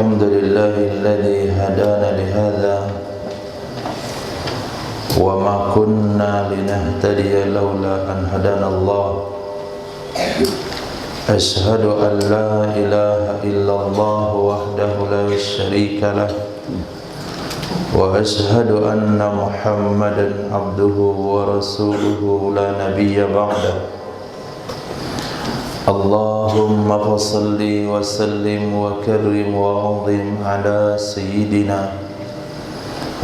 الحمد لله الذي هدانا لهذا وما كنا لنهتدي لولا أن هدانا الله أشهد أن لا إله إلا الله وحده لا شريك له وأشهد أن محمدا عبده ورسوله لا نبي بعده اللهم فصل وسلم وكرم وعظم على سيدنا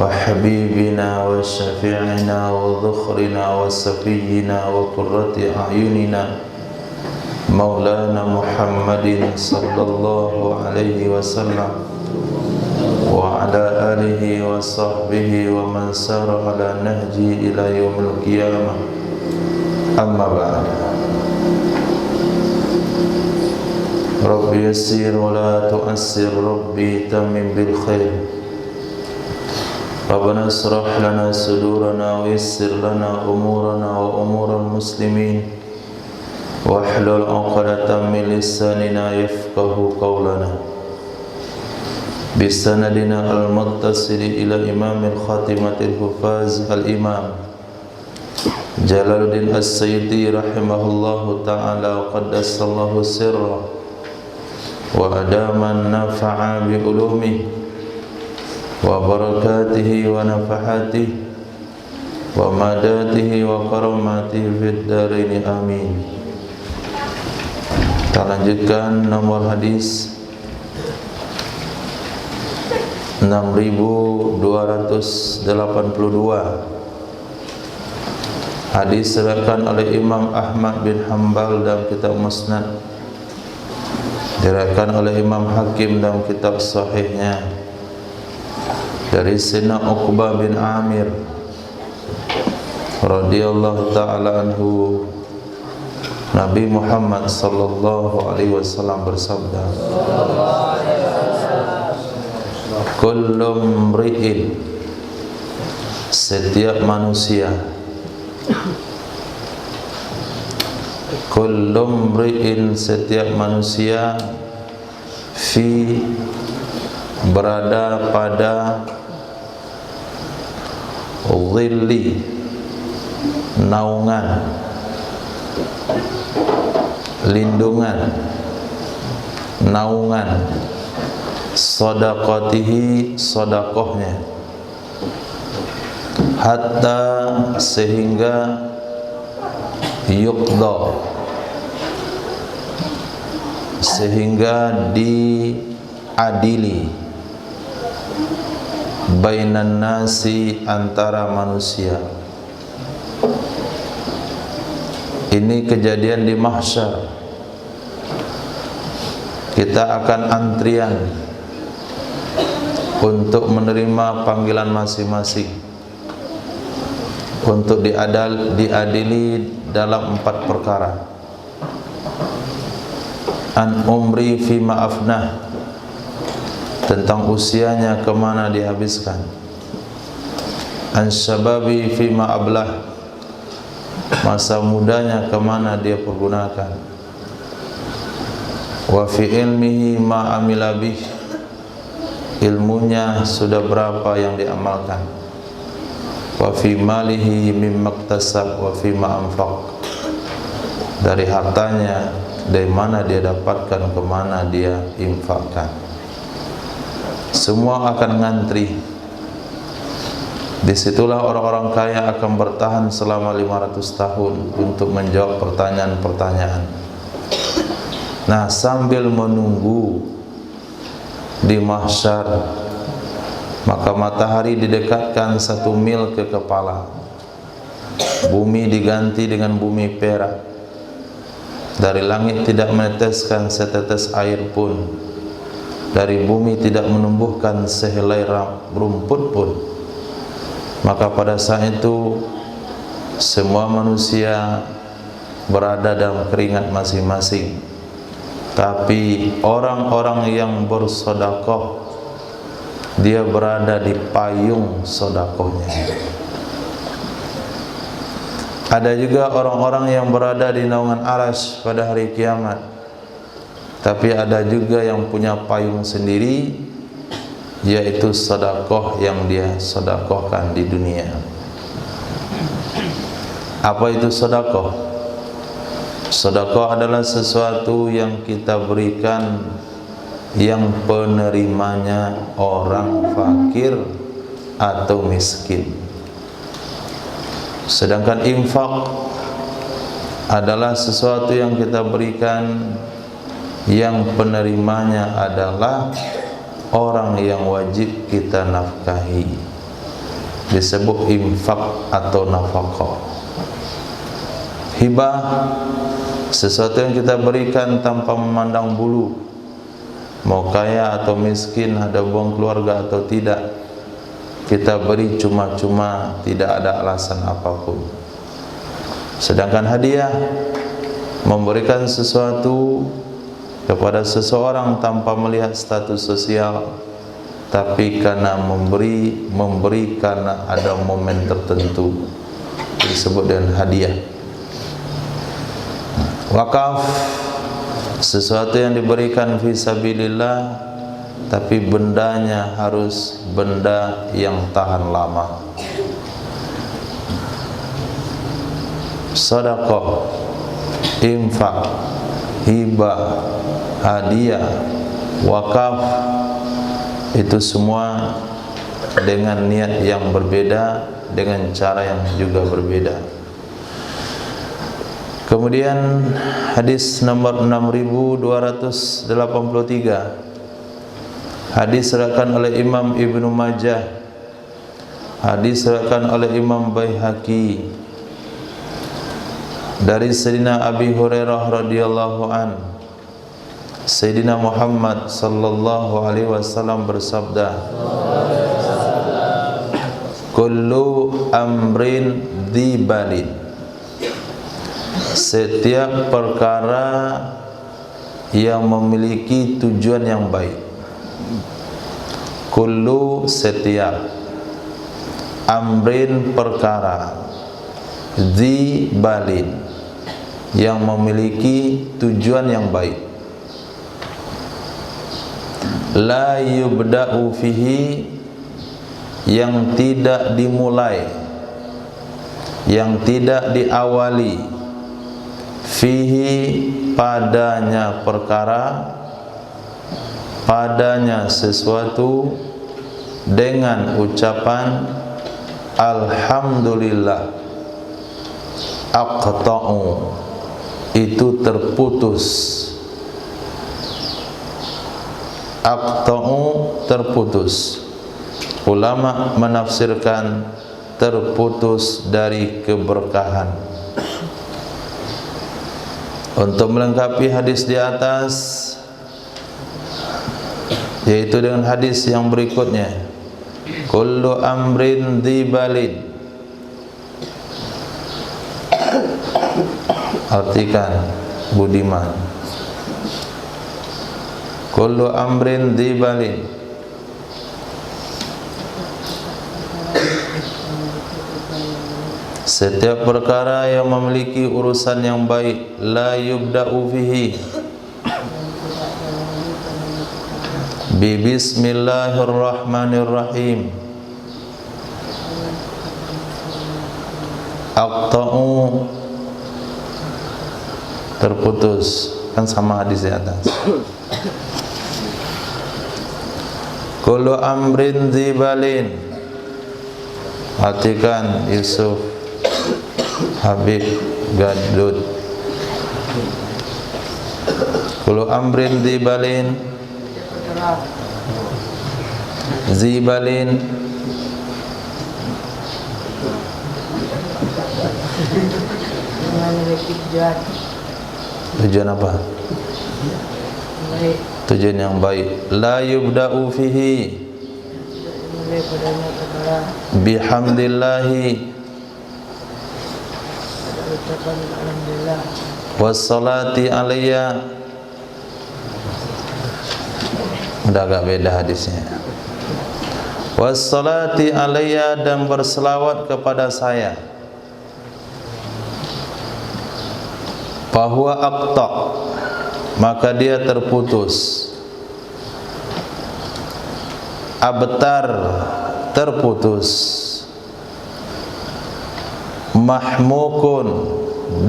وحبيبنا وشفيعنا وذخرنا وسفينا وقرة أعيننا مولانا محمد صلى الله عليه وسلم وعلى آله وصحبه ومن سار على نهجه إلى يوم القيامة أما بعد ربي يسير ولا تؤسر ربي تمم بالخير ربنا اشرح لنا صدورنا ويسر لنا أمورنا وأمور المسلمين واحلل عقدة من لساننا يفقه قولنا بسندنا المتصل إلى إمام الخاتمة الحفاظ الإمام جلال الدين السيوطي رحمه الله تعالى وقدس الله سره وأدام النفع بعلومه وبركاته ونفحاته ومداته وكراماته في الدارين آمين. Kita lanjutkan nomor hadis 6282. Hadis diriwayatkan oleh Imam Ahmad bin Hanbal dalam kitab Musnad, diriwayatkan oleh Imam Hakim dalam kitab Sahihnya dari Sayyidina Uqbah bin Amir radhiyallahu taala anhu, Nabi Muhammad sallallahu alaihi wasallam bersabda, kullu mri'in, setiap manusia, kullu mri'in, setiap manusia, fi, berada pada, dhilli, naungan, lindungan, naungan, sadaqatihi, sedekahnya, hatta, sehingga, yuqda, sehingga diadili, bainan nasi, antara manusia. Ini kejadian di mahsyar. Kita akan antrian untuk menerima panggilan masing-masing, untuk diadili dalam 4 perkara. An umri fi ma'afnah, tentang usianya kemana dihabiskan. An syababi fi ma'ablah, masa mudanya kemana dia pergunakan. Wa fi ilmihi ma amila bih, ilmunya sudah berapa yang diamalkan. Wa fi malihi mimma iktasab wa fi ma anfaq, dari hartanya dari mana dia dapatkan, kemana dia infakkan. Semua akan ngantri. Disitulah orang-orang kaya akan bertahan selama 500 tahun untuk menjawab pertanyaan-pertanyaan. Nah, sambil menunggu di mahsyar, maka matahari didekatkan 1 mil ke kepala, bumi diganti dengan bumi perak, dari langit tidak meneteskan setetes air pun, dari bumi tidak menumbuhkan sehelai rumput pun. Maka pada saat itu semua manusia berada dalam keringat masing-masing. Tapi orang-orang yang bersedekah, dia berada di payung sedekahnya. Ada juga orang-orang yang berada di naungan arsy pada hari kiamat. Tapi ada juga yang punya payung sendiri, yaitu sedekah yang dia sedekahkan di dunia. Apa itu sedekah? Sedekah adalah sesuatu yang kita berikan yang penerimanya orang fakir atau miskin. Sedangkan infak adalah sesuatu yang kita berikan yang penerimanya adalah orang yang wajib kita nafkahi. Disebut infak atau nafkah. Hibah, sesuatu yang kita berikan tanpa memandang bulu, mau kaya atau miskin, ada buang keluarga atau tidak, kita beri cuma-cuma, tidak ada alasan apapun. Sedangkan hadiah, memberikan sesuatu kepada seseorang tanpa melihat status sosial, tapi karena memberi karena ada momen tertentu, disebut dengan hadiah. Wakaf, sesuatu yang diberikan fisabilillah, tapi bendanya harus benda yang tahan lama. Sedekah, infak, hibah, hadiah, wakaf, itu semua dengan niat yang berbeda, dengan cara yang juga berbeda. Kemudian hadis nomor 6283, hadis diriwayatkan oleh Imam Ibnu Majah, hadis diriwayatkan oleh Imam Baihaqi dari Sayyidina Abi Hurairah radhiyallahu an. Sayyidina Muhammad sallallahu alaihi wasallam bersabda, kullu amrin dzibalin, setiap perkara yang memiliki tujuan yang baik. Kullu, setiap, amrin, perkara, dzibalin, yang memiliki tujuan yang baik. La yubda'u fihi, yang tidak dimulai, yang tidak diawali, fihi, padanya perkara, padanya sesuatu, dengan ucapan alhamdulillah, aqta'u, itu terputus. Aqta'u, terputus. Ulama menafsirkan terputus dari keberkahan. Untuk melengkapi hadis di atas, yaitu dengan hadis yang berikutnya, kullu amrin dzibalin, artikan budiman, kullu amrin dzibalin, setiap perkara yang memiliki urusan yang baik, la yubda'u fihi bi bismillahirrahmanirrahim, aqta'u, terputus, kan sama hadis di atas. Kullu amrin dzibalin, artikan Yusuf Habib Gadud, kullu amrin dzibalin, zibalin, tujuan apa? Tujuan yang baik. La yubda'u fihi bihamdillahi wassalati alayya. Udah agak beda hadisnya. Wassalati alayya, dan berselawat kepada saya. Fahuwa aqta', maka dia terputus. abtar, terputus, mahmukun,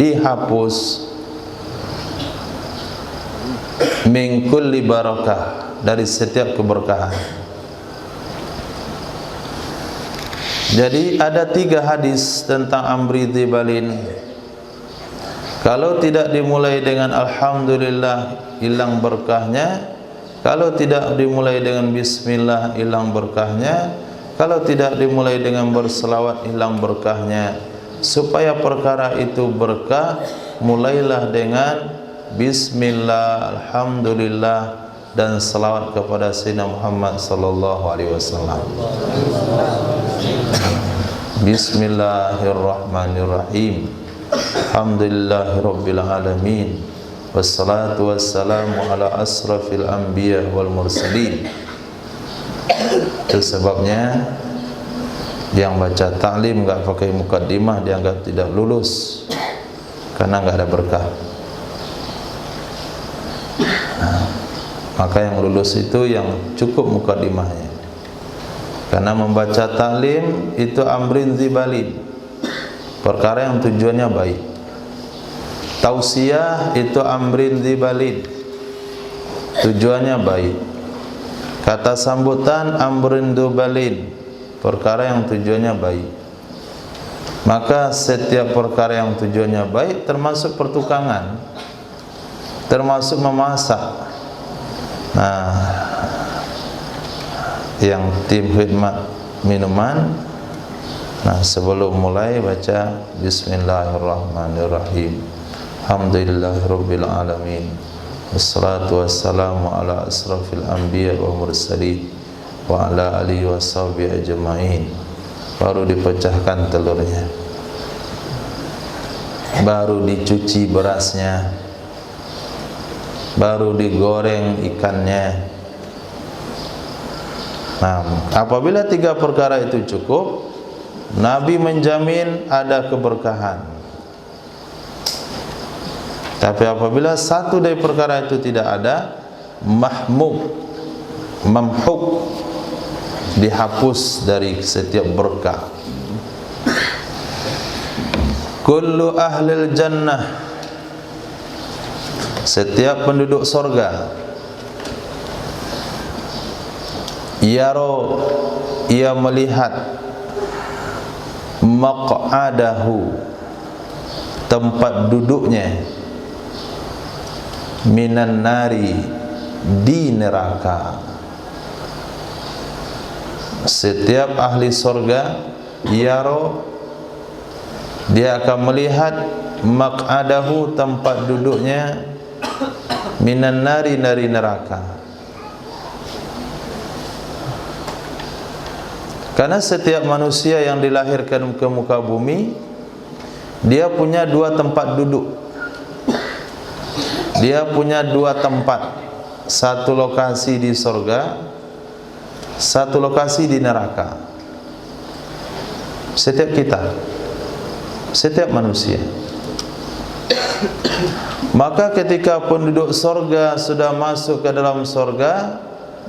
dihapus, min kulli barakah, dari setiap keberkahan. Jadi ada 3 hadis tentang Amri Dzibalin. Kalau tidak dimulai dengan alhamdulillah, hilang berkahnya. Kalau tidak dimulai dengan bismillah, hilang berkahnya. Kalau tidak dimulai dengan berselawat, hilang berkahnya. Supaya perkara itu berkah, mulailah dengan bismillah, alhamdulillah, dan selawat kepada Sayyidina Muhammad sallallahu alaihi wasallam. Bismillahirrahmanirrahim. Alhamdulillahirabbil alamin. Wassalatu wassalamu ala asrafil anbiya wal mursalin. Itu sebabnya yang baca taklim enggak pakai mukaddimah dianggap tidak lulus, karena enggak ada berkah. Maka yang lulus itu yang cukup mukaddimahnya. Karena membaca taklim itu amrin dzibalin, perkara yang tujuannya baik. Tausiah itu amrin dzibalin, tujuannya baik. Kata sambutan amrin dzibalin, perkara yang tujuannya baik. Maka setiap perkara yang tujuannya baik, termasuk pertukangan, termasuk memasak. Nah, yang tim khidmat minuman, nah sebelum mulai baca bismillahirrahmanirrahim. Alhamdulillahirabbil alamin. Wassalatu wassalamu ala asrafil anbiya wa mursalin wa ala alihi washabihi ajmain. Baru dipecahkan telurnya, baru dicuci berasnya, baru digoreng ikannya. Nah, apabila 3 perkara itu cukup, Nabi menjamin ada keberkahan. Tapi apabila satu dari perkara itu tidak ada, mamhuk, dihapus dari setiap berkah. Kullu ahlil jannah, setiap penduduk sorga, yaro, ia melihat, maq'adahu, tempat duduknya, minan nari, di neraka. Setiap ahli sorga, yaro, dia akan melihat maq'adahu, tempat duduknya, minan nari, dari neraka. Karena setiap manusia yang dilahirkan ke muka bumi, dia punya 2 tempat duduk. Dia punya 2 tempat, satu lokasi di sorga, satu lokasi di neraka. Setiap kita, setiap manusia. Maka ketika penduduk sorga sudah masuk ke dalam sorga,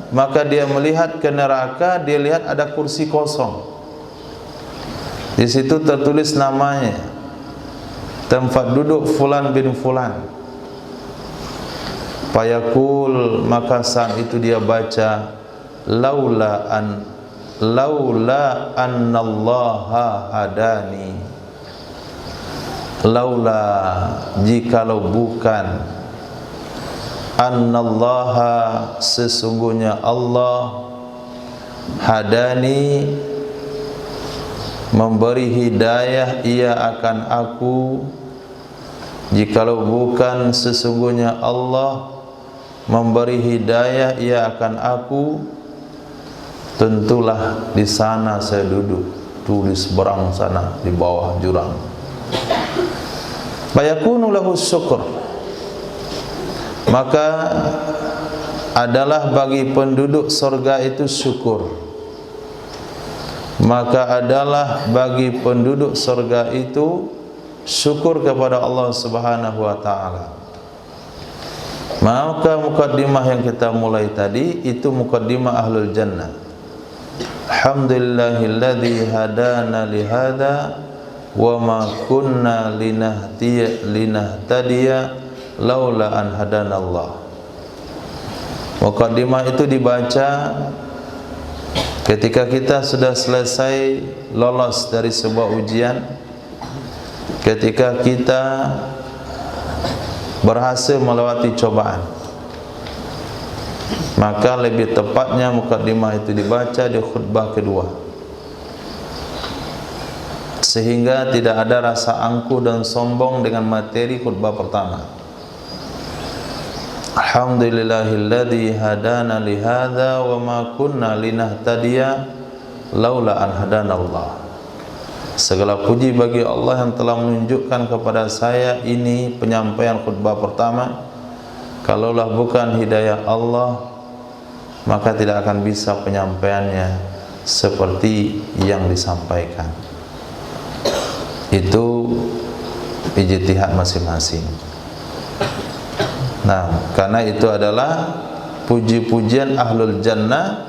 maka dia melihat ke neraka, dia lihat ada kursi kosong. Di situ tertulis namanya, tempat duduk fulan bin fulan. Fayaqul, maka saat itu dia baca, laula annallaha hadani, laula, jikalau bukan, annallaha, sesungguhnya Allah, hadani, memberi hidayah ia akan aku. Jikalau bukan sesungguhnya Allah memberi hidayah ia akan aku, tentulah di sana saya duduk, tulis seberang sana di bawah jurang. Fayakunu lahu syukur, maka adalah bagi penduduk surga itu syukur. Maka adalah bagi penduduk surga itu syukur kepada Allah Subhanahu wa taala. Maka mukaddimah yang kita mulai tadi itu mukaddimah ahlul jannah. Alhamdulillahilladzi hadana li hadza wa ma kunna linahtadiya laula an hadanallah. Muqaddimah itu dibaca ketika kita sudah selesai lolos dari sebuah ujian, ketika kita berhasil melewati cobaan, maka lebih tepatnya muqaddimah itu dibaca di khutbah kedua, sehingga tidak ada rasa angkuh dan sombong dengan materi khutbah pertama. Alhamdulillahilladzi hadana li hadza wa ma kunna linahtadiya laula an hadanallah. Segala puji bagi Allah yang telah menunjukkan kepada saya ini penyampaian khutbah pertama. Kalaulah bukan hidayah Allah, maka tidak akan bisa penyampaiannya seperti yang disampaikan. Itu ijtihad masing-masing. Nah, karena itu adalah puji-pujian ahlul jannah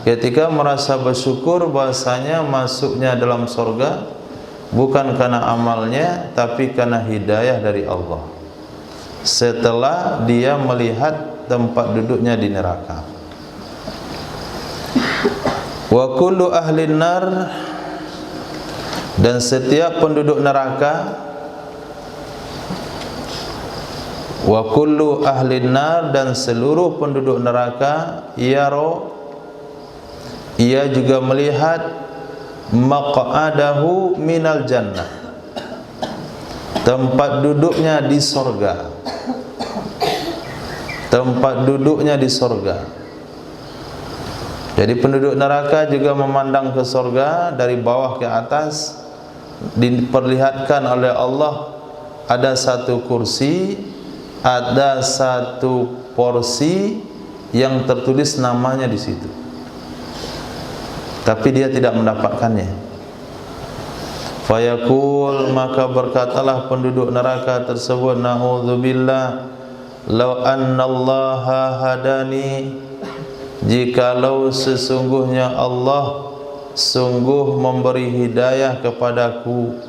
ketika merasa bersyukur bahasanya masuknya dalam surga bukan karena amalnya, tapi karena hidayah dari Allah, setelah dia melihat tempat duduknya di neraka. Wa kullu ahlin nar, dan setiap penduduk neraka, wa kullu ahlin nar, dan seluruh penduduk neraka, ia juga melihat maq'adahu minal jannah, tempat duduknya di surga, tempat duduknya di surga. Jadi penduduk neraka juga memandang ke surga dari bawah ke atas, diperlihatkan oleh Allah ada satu kursi, ada satu porsi yang tertulis namanya di situ, tapi dia tidak mendapatkannya. Fayaqul, maka berkatalah penduduk neraka tersebut, na'udzubillah, law annallaha hadani, jikalau sesungguhnya Allah sungguh memberi hidayah kepadaku,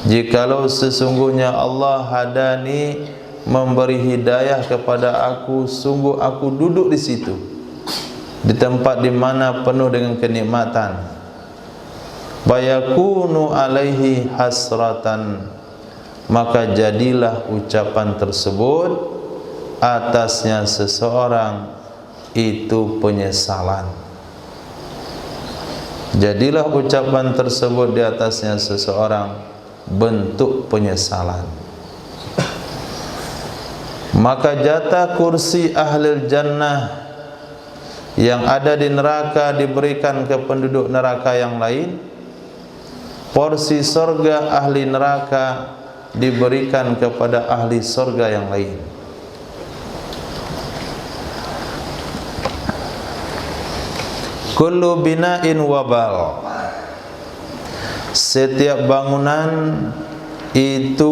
jikalau sesungguhnya Allah hadani, memberi hidayah kepada aku, sungguh aku duduk di situ, di tempat di mana penuh dengan kenikmatan. Bayakunu alaihi hasratan, maka jadilah ucapan tersebut atasnya seseorang itu penyesalan. Jadilah ucapan tersebut di atasnya seseorang bentuk penyesalan. Maka jatah kursi ahlul jannah yang ada di neraka diberikan ke penduduk neraka yang lain, porsi surga ahli neraka diberikan kepada ahli surga yang lain. Kullu bina'in wabal, setiap bangunan itu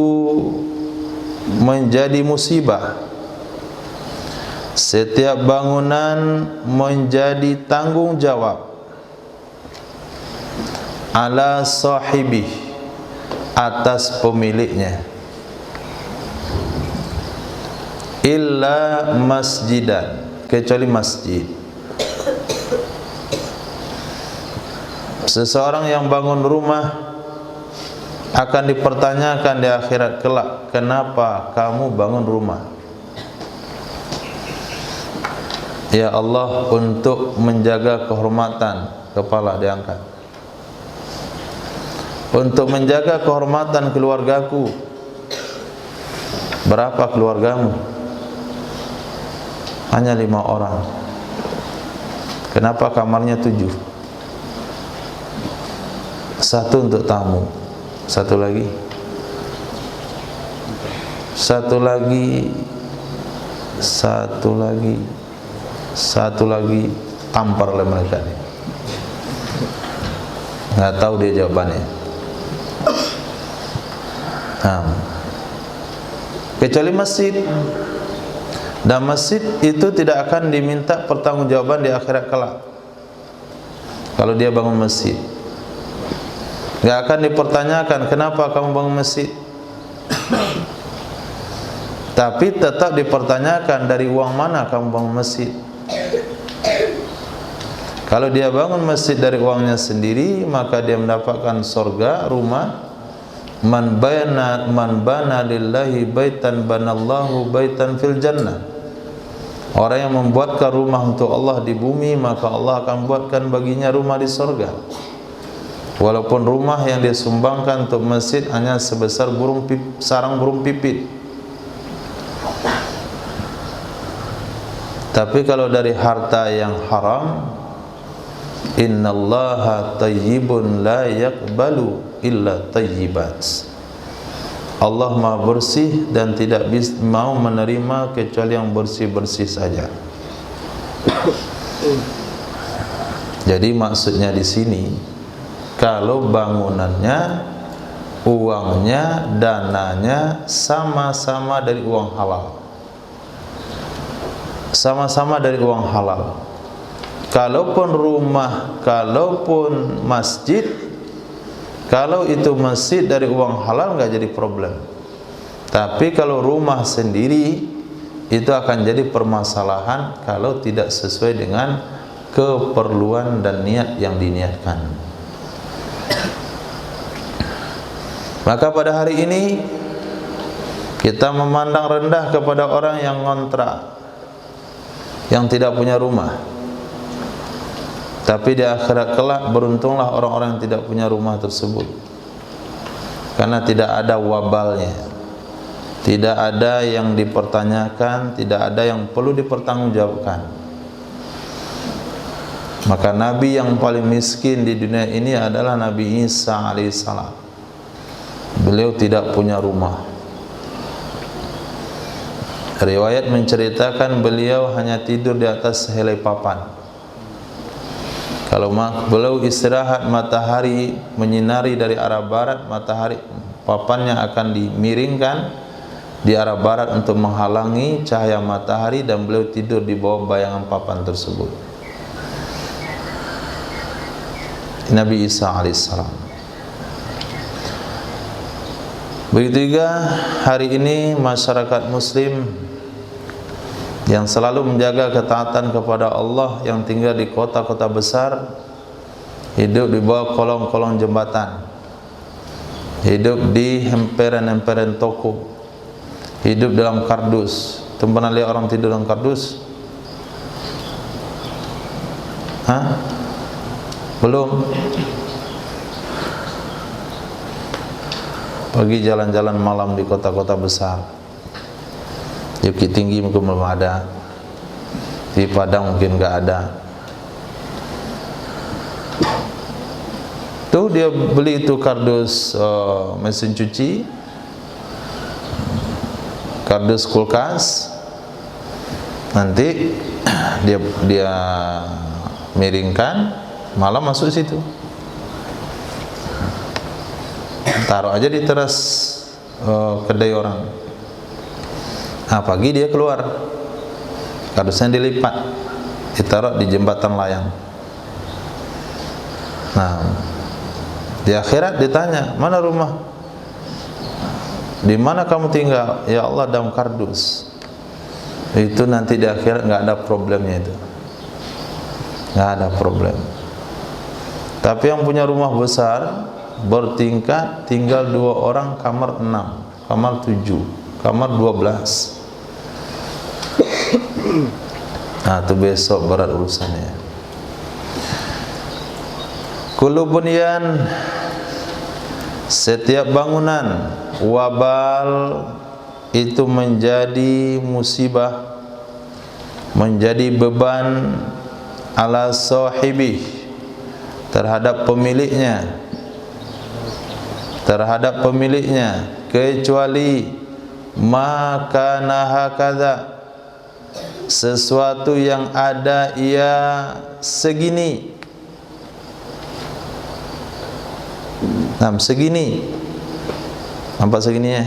menjadi musibah, setiap bangunan menjadi tanggung jawab, ala sahibih, atas pemiliknya, illa masjidan, kecuali masjid. Seseorang yang bangun rumah akan dipertanyakan di akhirat kelak, kenapa kamu bangun rumah? Ya Allah, untuk menjaga kehormatan, kepala diangkat. Untuk menjaga kehormatan keluargaku. Berapa keluargamu? Hanya 5 orang. Kenapa kamarnya 7? Satu untuk tamu, satu lagi, satu lagi, satu lagi, satu lagi, tampar oleh mereka ini. Nggak tahu dia jawabannya. Kecuali masjid. Dan masjid itu tidak akan diminta pertanggungjawaban di akhirat kelak. Kalau dia bangun masjid, nggak akan dipertanyakan kenapa kamu bangun masjid, tapi tetap dipertanyakan dari uang mana kamu bangun masjid. Kalau dia bangun masjid dari uangnya sendiri, maka dia mendapatkan surga, rumah. Man bana lillahi baitan banallahu baitan fil jannah. Orang yang membuatkan rumah untuk Allah di bumi, maka Allah akan buatkan baginya rumah di surga. Walaupun rumah yang dia sumbangkan untuk masjid hanya sebesar sarang burung pipit. Tapi kalau dari harta yang haram, innallaha tayyibun la yaqbalu illa tayyibat. Allah Maha bersih dan tidak mau menerima kecuali yang bersih-bersih saja. Jadi maksudnya di sini, kalau bangunannya, uangnya, dananya sama-sama dari uang halal, sama-sama dari uang halal. Kalaupun rumah, kalaupun masjid, kalau itu masjid dari uang halal nggak jadi problem. Tapi kalau rumah sendiri, itu akan jadi permasalahan kalau tidak sesuai dengan keperluan dan niat yang diniatkan. Maka pada hari ini kita memandang rendah kepada orang yang ngontrak, yang tidak punya rumah. Tapi di akhirat kelak beruntunglah orang-orang yang tidak punya rumah tersebut, karena tidak ada wabalnya, tidak ada yang dipertanyakan, tidak ada yang perlu dipertanggungjawabkan. Maka Nabi yang paling miskin di dunia ini adalah Nabi Isa alaihissalam. Beliau tidak punya rumah. Riwayat menceritakan beliau hanya tidur di atas sehelai papan. Kalau beliau istirahat, matahari menyinari dari arah barat, matahari papannya akan dimiringkan di arah barat untuk menghalangi cahaya matahari, dan beliau tidur di bawah bayangan papan tersebut. Nabi Isa alaihissalam. Begitu juga hari ini masyarakat muslim yang selalu menjaga ketaatan kepada Allah, yang tinggal di kota-kota besar, hidup di bawah kolong-kolong jembatan, hidup di emperan-emperan toko, hidup dalam kardus. Pernah lihat orang tidur dalam kardus? Hah? Belum? Pergi jalan-jalan malam di kota-kota besar. Di Bukit Tinggi mungkin belum ada, di Padang mungkin nggak ada. Tuh dia beli itu kardus mesin cuci, kardus kulkas, nanti dia miringkan, malam masuk situ, taruh aja di teras kedai orang. Nah, pagi dia keluar, kardusnya dilipat, ditaruh di jembatan layang. Nah, di akhirat ditanya, mana rumah? Di mana kamu tinggal? Ya Allah, dalam kardus. Itu nanti di akhirat nggak ada problemnya itu, nggak ada problem. Tapi yang punya rumah besar bertingkat, tinggal 2 orang, kamar 6, kamar 7, kamar 12. Nah, itu besok berat urusannya. Kullu bunyan, setiap bangunan, wabal itu menjadi musibah, menjadi beban ala sahibih, terhadap pemiliknya, kecuali maka hakadha, sesuatu yang ada ia segini. Nah, segini. Nampak segini ya?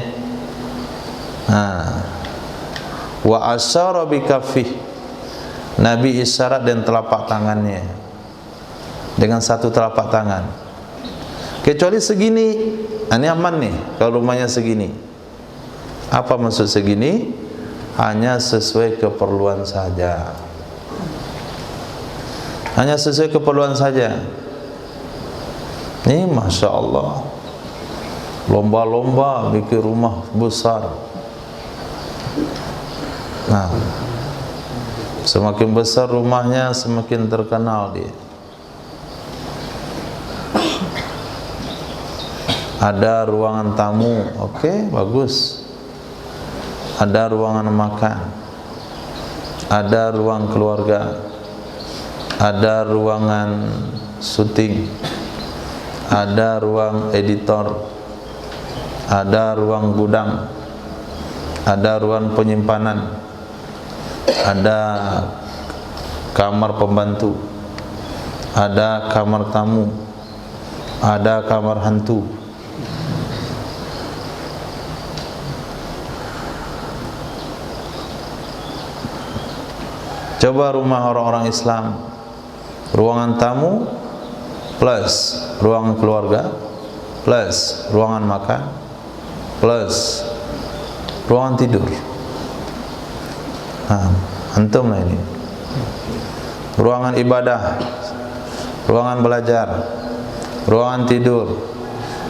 Nah. Wa asyara bi kaffih. Nabi isyarat dan telapak tangannya. dengan satu telapak tangan. Kecuali segini, ini aman nih kalau rumahnya segini. Apa maksud segini? Hanya sesuai keperluan saja. Hanya sesuai keperluan saja. Ini Masya Allah, lomba-lomba bikin rumah besar. Nah, semakin besar rumahnya, semakin terkenal dia. Ada ruangan tamu, oke, bagus. Ada ruangan makan, ada ruang keluarga, ada ruangan syuting, ada ruang editor, ada ruang gudang, ada ruang penyimpanan, ada kamar pembantu, ada kamar tamu, ada kamar hantu. Coba rumah orang-orang Islam, ruangan tamu plus ruangan keluarga plus ruangan makan plus ruangan tidur. Antum lah ini. Ruangan ibadah, ruangan belajar, ruangan tidur,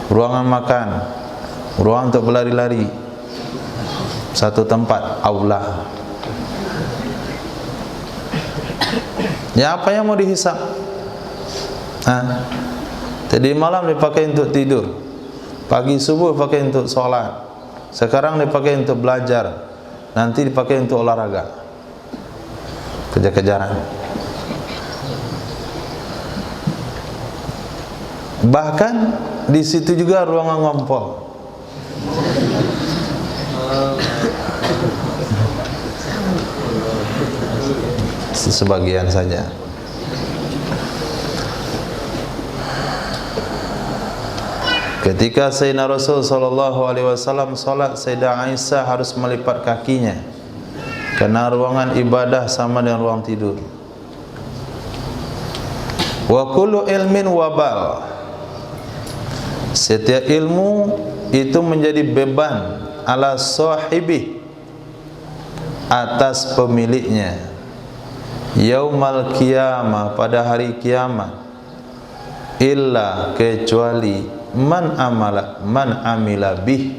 ruangan makan, ruangan untuk berlari-lari. Satu tempat, aula. Ya, apa yang mau dihisap? Tadi malam dipakai untuk tidur, pagi subuh dipakai untuk sholat, sekarang dipakai untuk belajar, nanti dipakai untuk olahraga, kejar-kejaran. Bahkan di situ juga ruangan ngompol. Sebagian saja. Ketika Sayyidina Rasul SAW salat, Sayyidah Aisyah harus melipat kakinya karena ruangan ibadah sama dengan ruang tidur. Wa kullu ilmin wabal, setiap ilmu itu menjadi beban ala sahibi, atas pemiliknya. Yaumal qiyamah, pada hari kiamat, illa, kecuali man amila bih,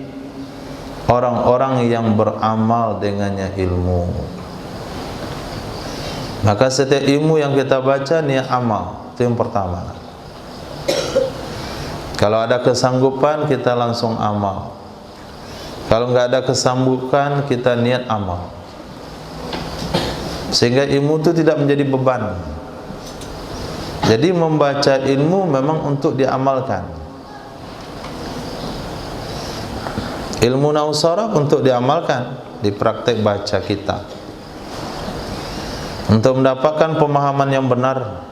orang-orang yang beramal dengannya ilmu. Maka setiap ilmu yang kita baca niat amal, itu yang pertama. Kalau ada kesanggupan kita langsung amal. Kalau enggak ada kesanggupan kita niat amal. Sehingga ilmu itu tidak menjadi beban. Jadi membaca ilmu memang untuk diamalkan. Ilmu nausarah untuk diamalkan, di praktek baca kita. Untuk mendapatkan pemahaman yang benar.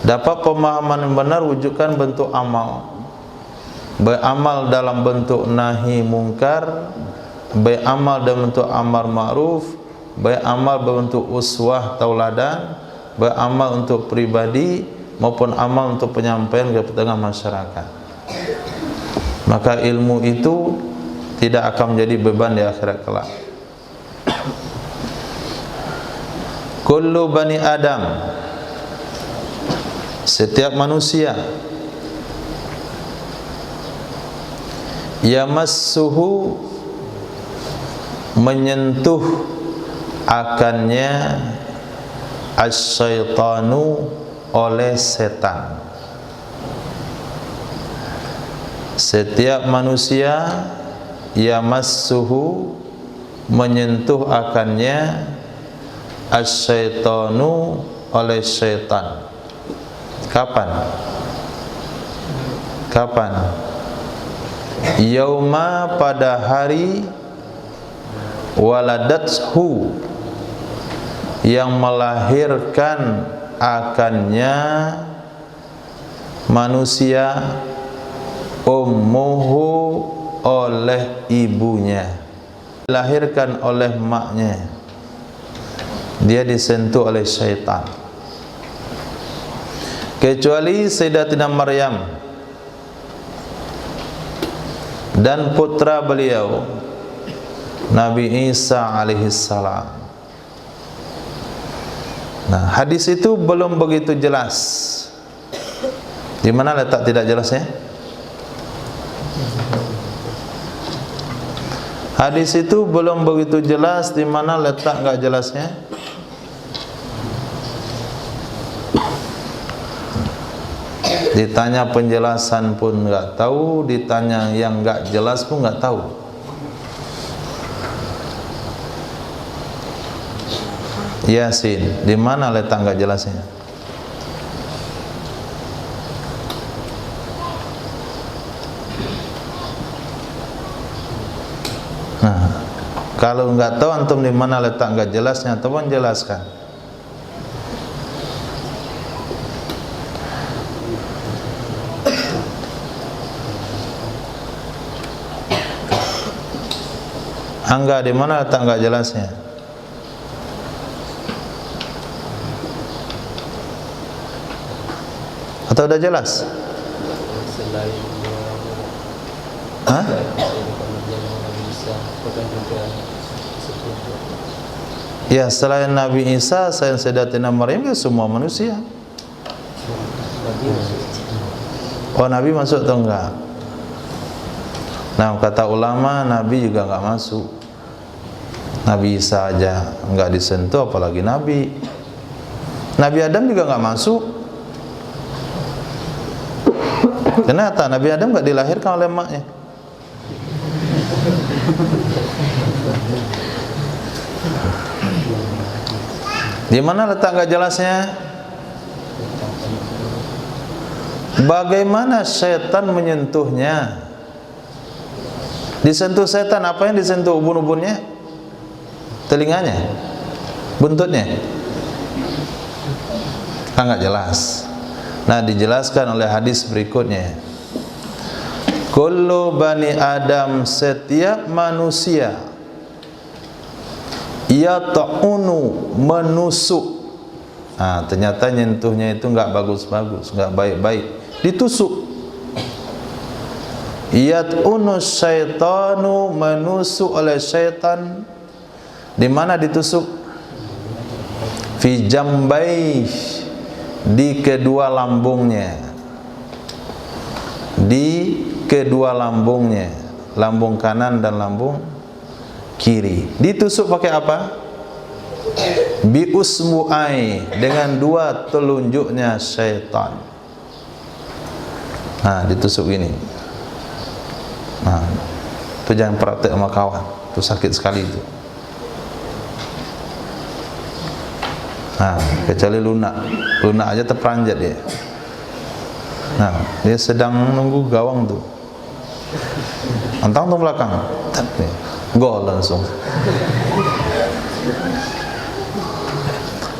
Dapat pemahaman yang benar, wujudkan bentuk amal. Beramal dalam bentuk nahi mungkar, beramal dalam bentuk amar ma'ruf, baik amal berbentuk uswah tauladan, baik amal untuk pribadi maupun amal untuk penyampaian ke tengah masyarakat. Maka ilmu itu tidak akan menjadi beban di akhirat kelak. Kullu bani Adam, setiap manusia, yamassuhu, menyentuh akannya asyaitanu, oleh setan. Setiap manusia yamassuhu, menyentuh akannya asyaitanu, oleh syaitan. Kapan? Kapan? Yauma, pada hari waladatshu, yang melahirkan akannya manusia, ummuhu, oleh ibunya, dilahirkan oleh maknya, dia disentuh oleh syaitan. kecuali Sayyidatina Maryam dan putra beliau Nabi Isa alaihissalam. Nah, hadis itu belum begitu jelas. Di mana letak tidak jelasnya? Hadis itu belum begitu jelas. Di mana letak enggak jelasnya? Ditanya penjelasan pun enggak tahu, ditanya yang enggak jelas pun enggak tahu. Yasin, di mana letak enggak jelasnya? Nah, kalau enggak tahu antum di mana letak enggak jelasnya, tolong jelaskan. Angga, di mana letak enggak jelasnya? Atau udah jelas? Hah? Ya, selain Nabi Isa, selain Sayyidatina Maryam, ya semua manusia. Oh, Nabi masuk atau enggak? Nah, kata ulama, Nabi juga enggak masuk. Nabi Isa aja enggak disentuh, apalagi Nabi. Nabi Adam juga enggak masuk. Kenapa? Nabi Adam enggak dilahirkan oleh emaknya. Di mana letak enggak jelasnya? Bagaimana syaitan menyentuhnya? Disentuh setan, apa yang disentuh ubun-ubunnya? Telinganya? Buntutnya? Enggak jelas. Nah, dijelaskan oleh hadis berikutnya. Kullu bani Adam, setiap manusia yata'unu, menusuk. Nah, ternyata nyentuhnya itu enggak bagus-bagus, enggak baik-baik. Ditusuk. Yat'unu syaitanu, menusuk oleh syaitan. Di mana ditusuk? Fi jambai, di kedua lambungnya. Di kedua lambungnya, lambung kanan dan lambung kiri. Ditusuk pakai apa? Bi usbu'ai, dengan dua telunjuknya syaitan. Nah, ditusuk ini. Nah, itu jangan praktek sama kawan, itu sakit sekali itu. Nah, kecuali lunak aja terperanjat dia. Nah, dia sedang nunggu gawang tuh, antang tuh belakang, gol langsung.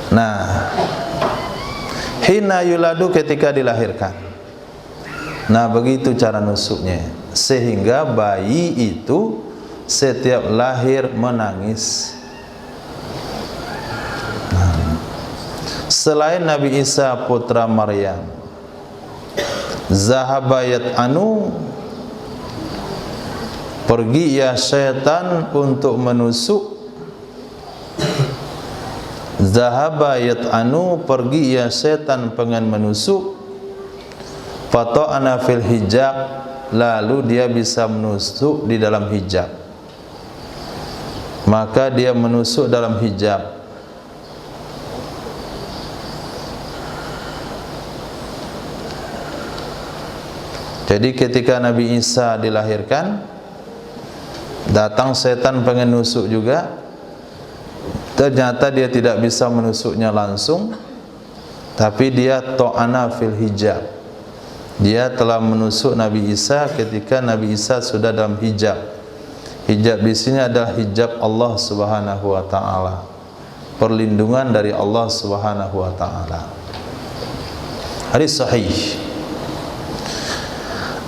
Nah, hina yuladu, ketika dilahirkan. Nah, begitu cara nusuknya, sehingga bayi itu setiap lahir menangis. Nah, selain Nabi Isa putra Maryam, zahabayat anu, pergi ya syaitan untuk menusuk. Zahabayat anu, pergi ya syaitan pengen menusuk. Fata'ana fil hijab, lalu dia bisa menusuk di dalam hijab. Maka dia menusuk dalam hijab. Jadi ketika Nabi Isa dilahirkan, datang setan pengen nusuk juga. Ternyata dia tidak bisa menusuknya langsung, tapi dia ta'ana fil hijab. Dia telah menusuk Nabi Isa ketika Nabi Isa sudah dalam hijab. Hijab di sini adalah hijab Allah Subhanahu wa taala. Perlindungan dari Allah Subhanahu wa taala. Hadis sahih.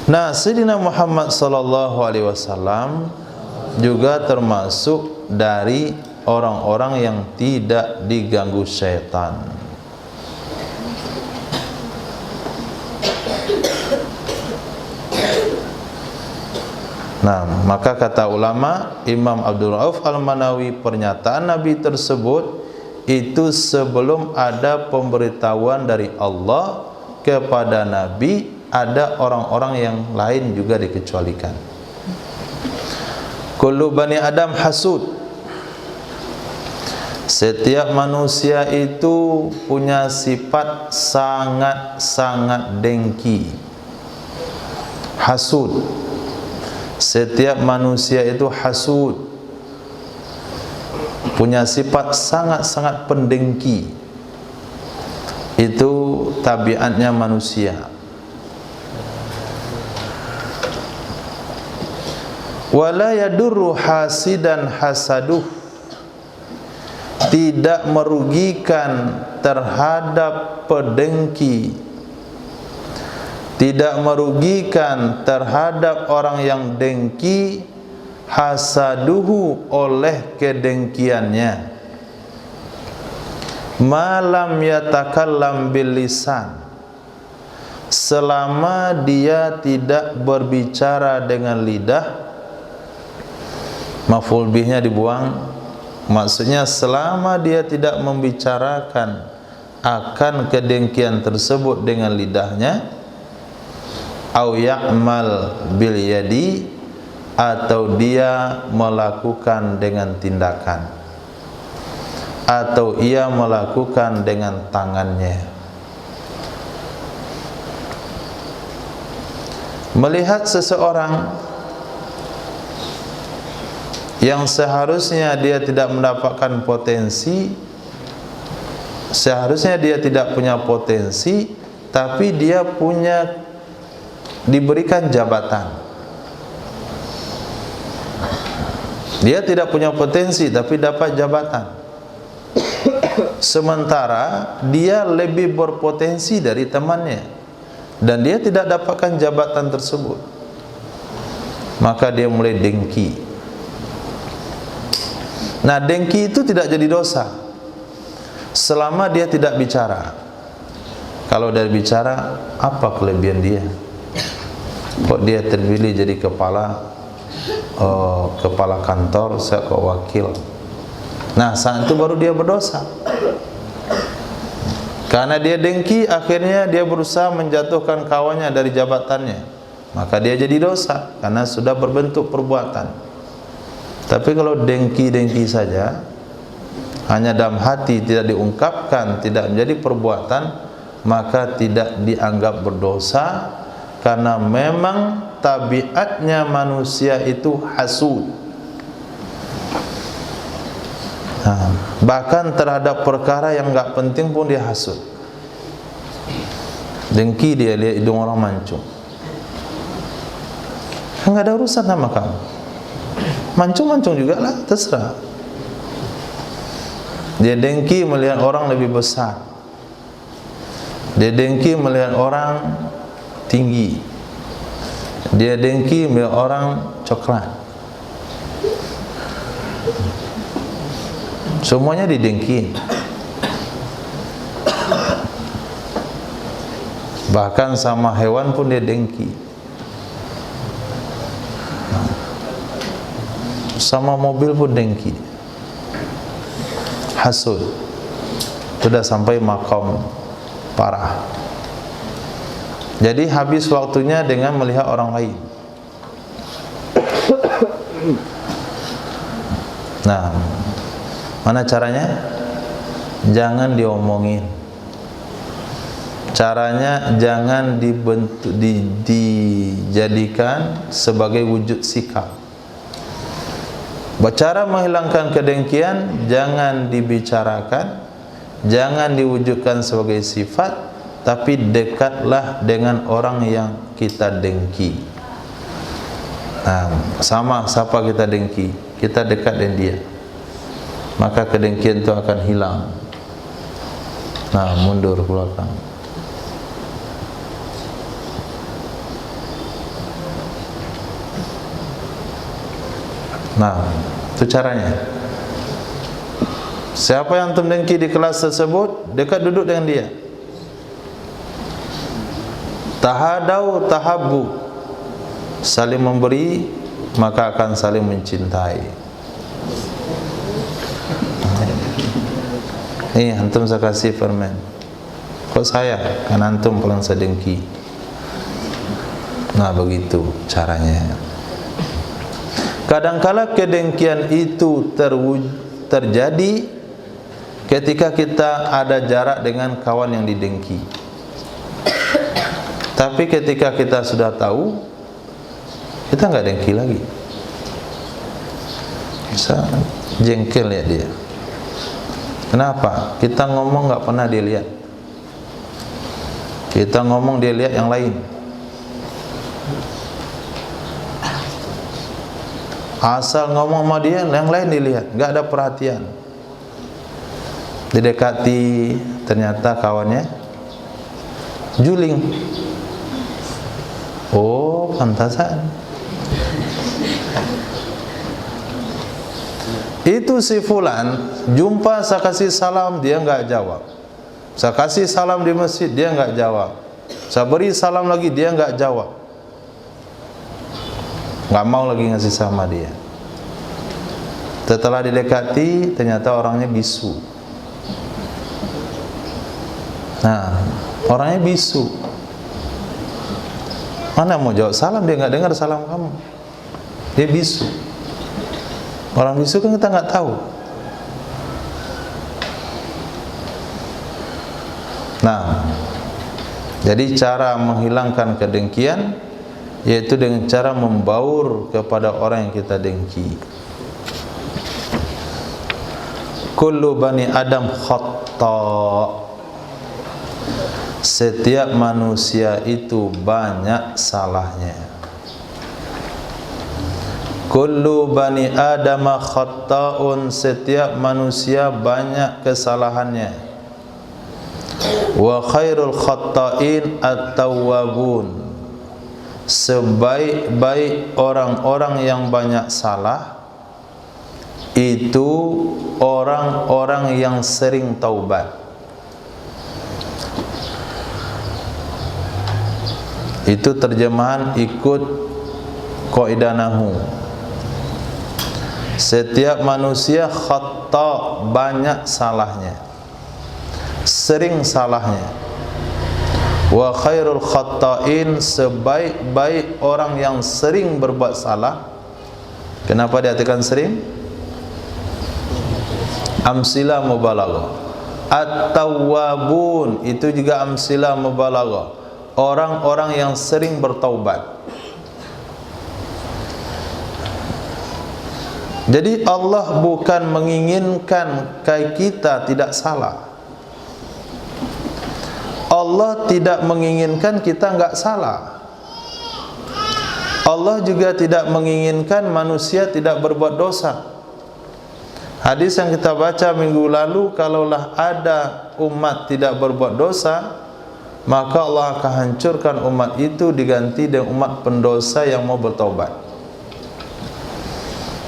Nah, Sayyidina Muhammad sallallahu alaihi wasallam juga termasuk dari orang-orang yang tidak diganggu syaitan. Nah, maka kata ulama Imam Abdul Rauf Al-Manawi, pernyataan Nabi tersebut itu sebelum ada pemberitahuan dari Allah kepada Nabi, ada orang-orang yang lain juga dikecualikan. Kullu bani Adam hasud. Setiap manusia itu punya sifat sangat-sangat dengki. Hasud. Setiap manusia itu hasud, punya sifat sangat-sangat pendengki. Itu tabiatnya manusia. Wala yadurru hasidan hasaduh. Tidak merugikan terhadap pedengki, tidak merugikan terhadap orang yang dengki, hasaduhu, oleh kedengkiannya, malam yatakallam bil lisan, selama dia tidak berbicara dengan lidah. Maf'ul bihnya dibuang, maksudnya selama dia tidak membicarakan akan kedengkian tersebut dengan lidahnya. Au ya'mal bil yadi, atau dia melakukan dengan tindakan, atau ia melakukan dengan tangannya. Melihat seseorang yang seharusnya dia tidak mendapatkan potensi, seharusnya dia tidak punya potensi, tapi dia diberikan jabatan. Dia tidak punya potensi tapi dapat jabatan, sementara dia lebih berpotensi dari temannya dan dia tidak dapatkan jabatan tersebut. Maka dia mulai dengki. Nah, dengki itu tidak jadi dosa selama dia tidak bicara. Kalau dia bicara, apa kelebihan dia? Kok dia terpilih jadi kepala kantor, saya kok wakil. Nah, saat itu baru dia berdosa. Karena dia dengki, akhirnya dia berusaha menjatuhkan kawannya dari jabatannya. Maka dia jadi dosa karena sudah berbentuk perbuatan. Tapi kalau dengki-dengki saja, hanya dalam hati, tidak diungkapkan, tidak menjadi perbuatan, maka tidak dianggap berdosa, karena memang tabiatnya manusia itu hasud. Bahkan terhadap perkara yang enggak penting pun dia hasud. Dengki, dia lihat hidung orang mancung, enggak ada urusan sama kamu. Mancung-mancung juga lah, terserah. Dia dengki melihat orang lebih besar. Dia dengki melihat orang tinggi. Dia dengki melihat orang coklat. Semuanya didengki. Bahkan sama hewan pun dia dengki. Sama mobil pun dengki. Hasud. Sudah sampai maqam parah. Jadi habis waktunya dengan melihat orang lain. Nah, mana caranya? Jangan diomongin. Caranya jangan dijadikan sebagai wujud sikap. Cara menghilangkan kedengkian, jangan dibicarakan, jangan diwujudkan sebagai sifat, tapi dekatlah dengan orang yang kita dengki. Nah, sama siapa kita dengki, kita dekat dengan dia, maka kedengkian itu akan hilang. Nah, mundur ke belakang. Nah, itu caranya. Siapa yang terdengki di kelas tersebut, dekat duduk dengan dia. Tahadau tahabbu, saling memberi maka akan saling mencintai. Nih antum saya kasih permen. Kok saya? Kan antum paling sedengki. Nah begitu caranya. Kadangkala kedengkian itu terjadi ketika kita ada jarak dengan kawan yang didengki. Tapi ketika kita sudah tahu, kita nggak dengki lagi. Bisa jengkel ya dia. Kenapa? Kita ngomong nggak pernah dia lihat. Kita ngomong dia lihat yang lain. Asal ngomong sama dia, yang lain dilihat, nggak ada perhatian. Didekati, ternyata kawannya juling. Oh, pantasan. Itu si fulan, jumpa saya kasih salam, dia nggak jawab. Saya kasih salam di masjid, dia nggak jawab. Saya beri salam lagi, dia nggak jawab. Nggak mau lagi ngasih sama dia. Setelah didekati, ternyata orangnya bisu. Nah, orangnya bisu. Mana mau jawab salam, dia nggak dengar salam kamu. Dia bisu. Orang bisu kan kita nggak tahu. Nah, jadi cara menghilangkan kedengkian yaitu dengan cara membaur kepada orang yang kita dengki. Kullu bani Adam khata'. Setiap manusia itu banyak salahnya. Kullu bani Adam khata'un. Setiap manusia banyak kesalahannya. Wa khairul khata'in at-tawwabun. Sebaik-baik orang-orang yang banyak salah itu orang-orang yang sering taubat. Itu terjemahan ikut kaidah nahwu. Setiap manusia khata', banyak salahnya, sering salahnya. Wa khairul khata'in. Sebaik-baik orang yang sering berbuat salah. Kenapa diartikan sering? Amsilah mubalaghah. At-tawwabun itu juga amsilah mubalaghah. Orang-orang yang sering bertaubat. Jadi Allah bukan menginginkan kita tidak salah. Allah tidak menginginkan kita enggak salah. Allah juga tidak menginginkan manusia tidak berbuat dosa. Hadis yang kita baca minggu lalu, kalaulah ada umat tidak berbuat dosa, maka Allah akan hancurkan umat itu, diganti dengan umat pendosa yang mau bertaubat.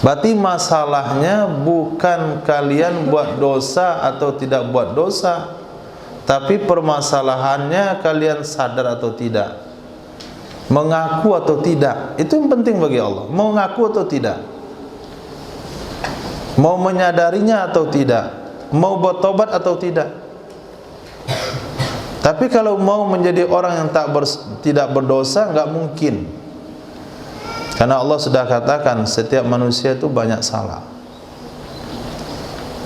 Berarti masalahnya bukan kalian buat dosa atau tidak buat dosa, tapi permasalahannya kalian sadar atau tidak, mengaku atau tidak. Itu yang penting bagi Allah. Mau mengaku atau tidak, mau menyadarinya atau tidak, mau bertobat atau tidak. Tapi kalau mau menjadi orang yang tidak berdosa, nggak mungkin. Karena Allah sudah katakan setiap manusia itu banyak salah.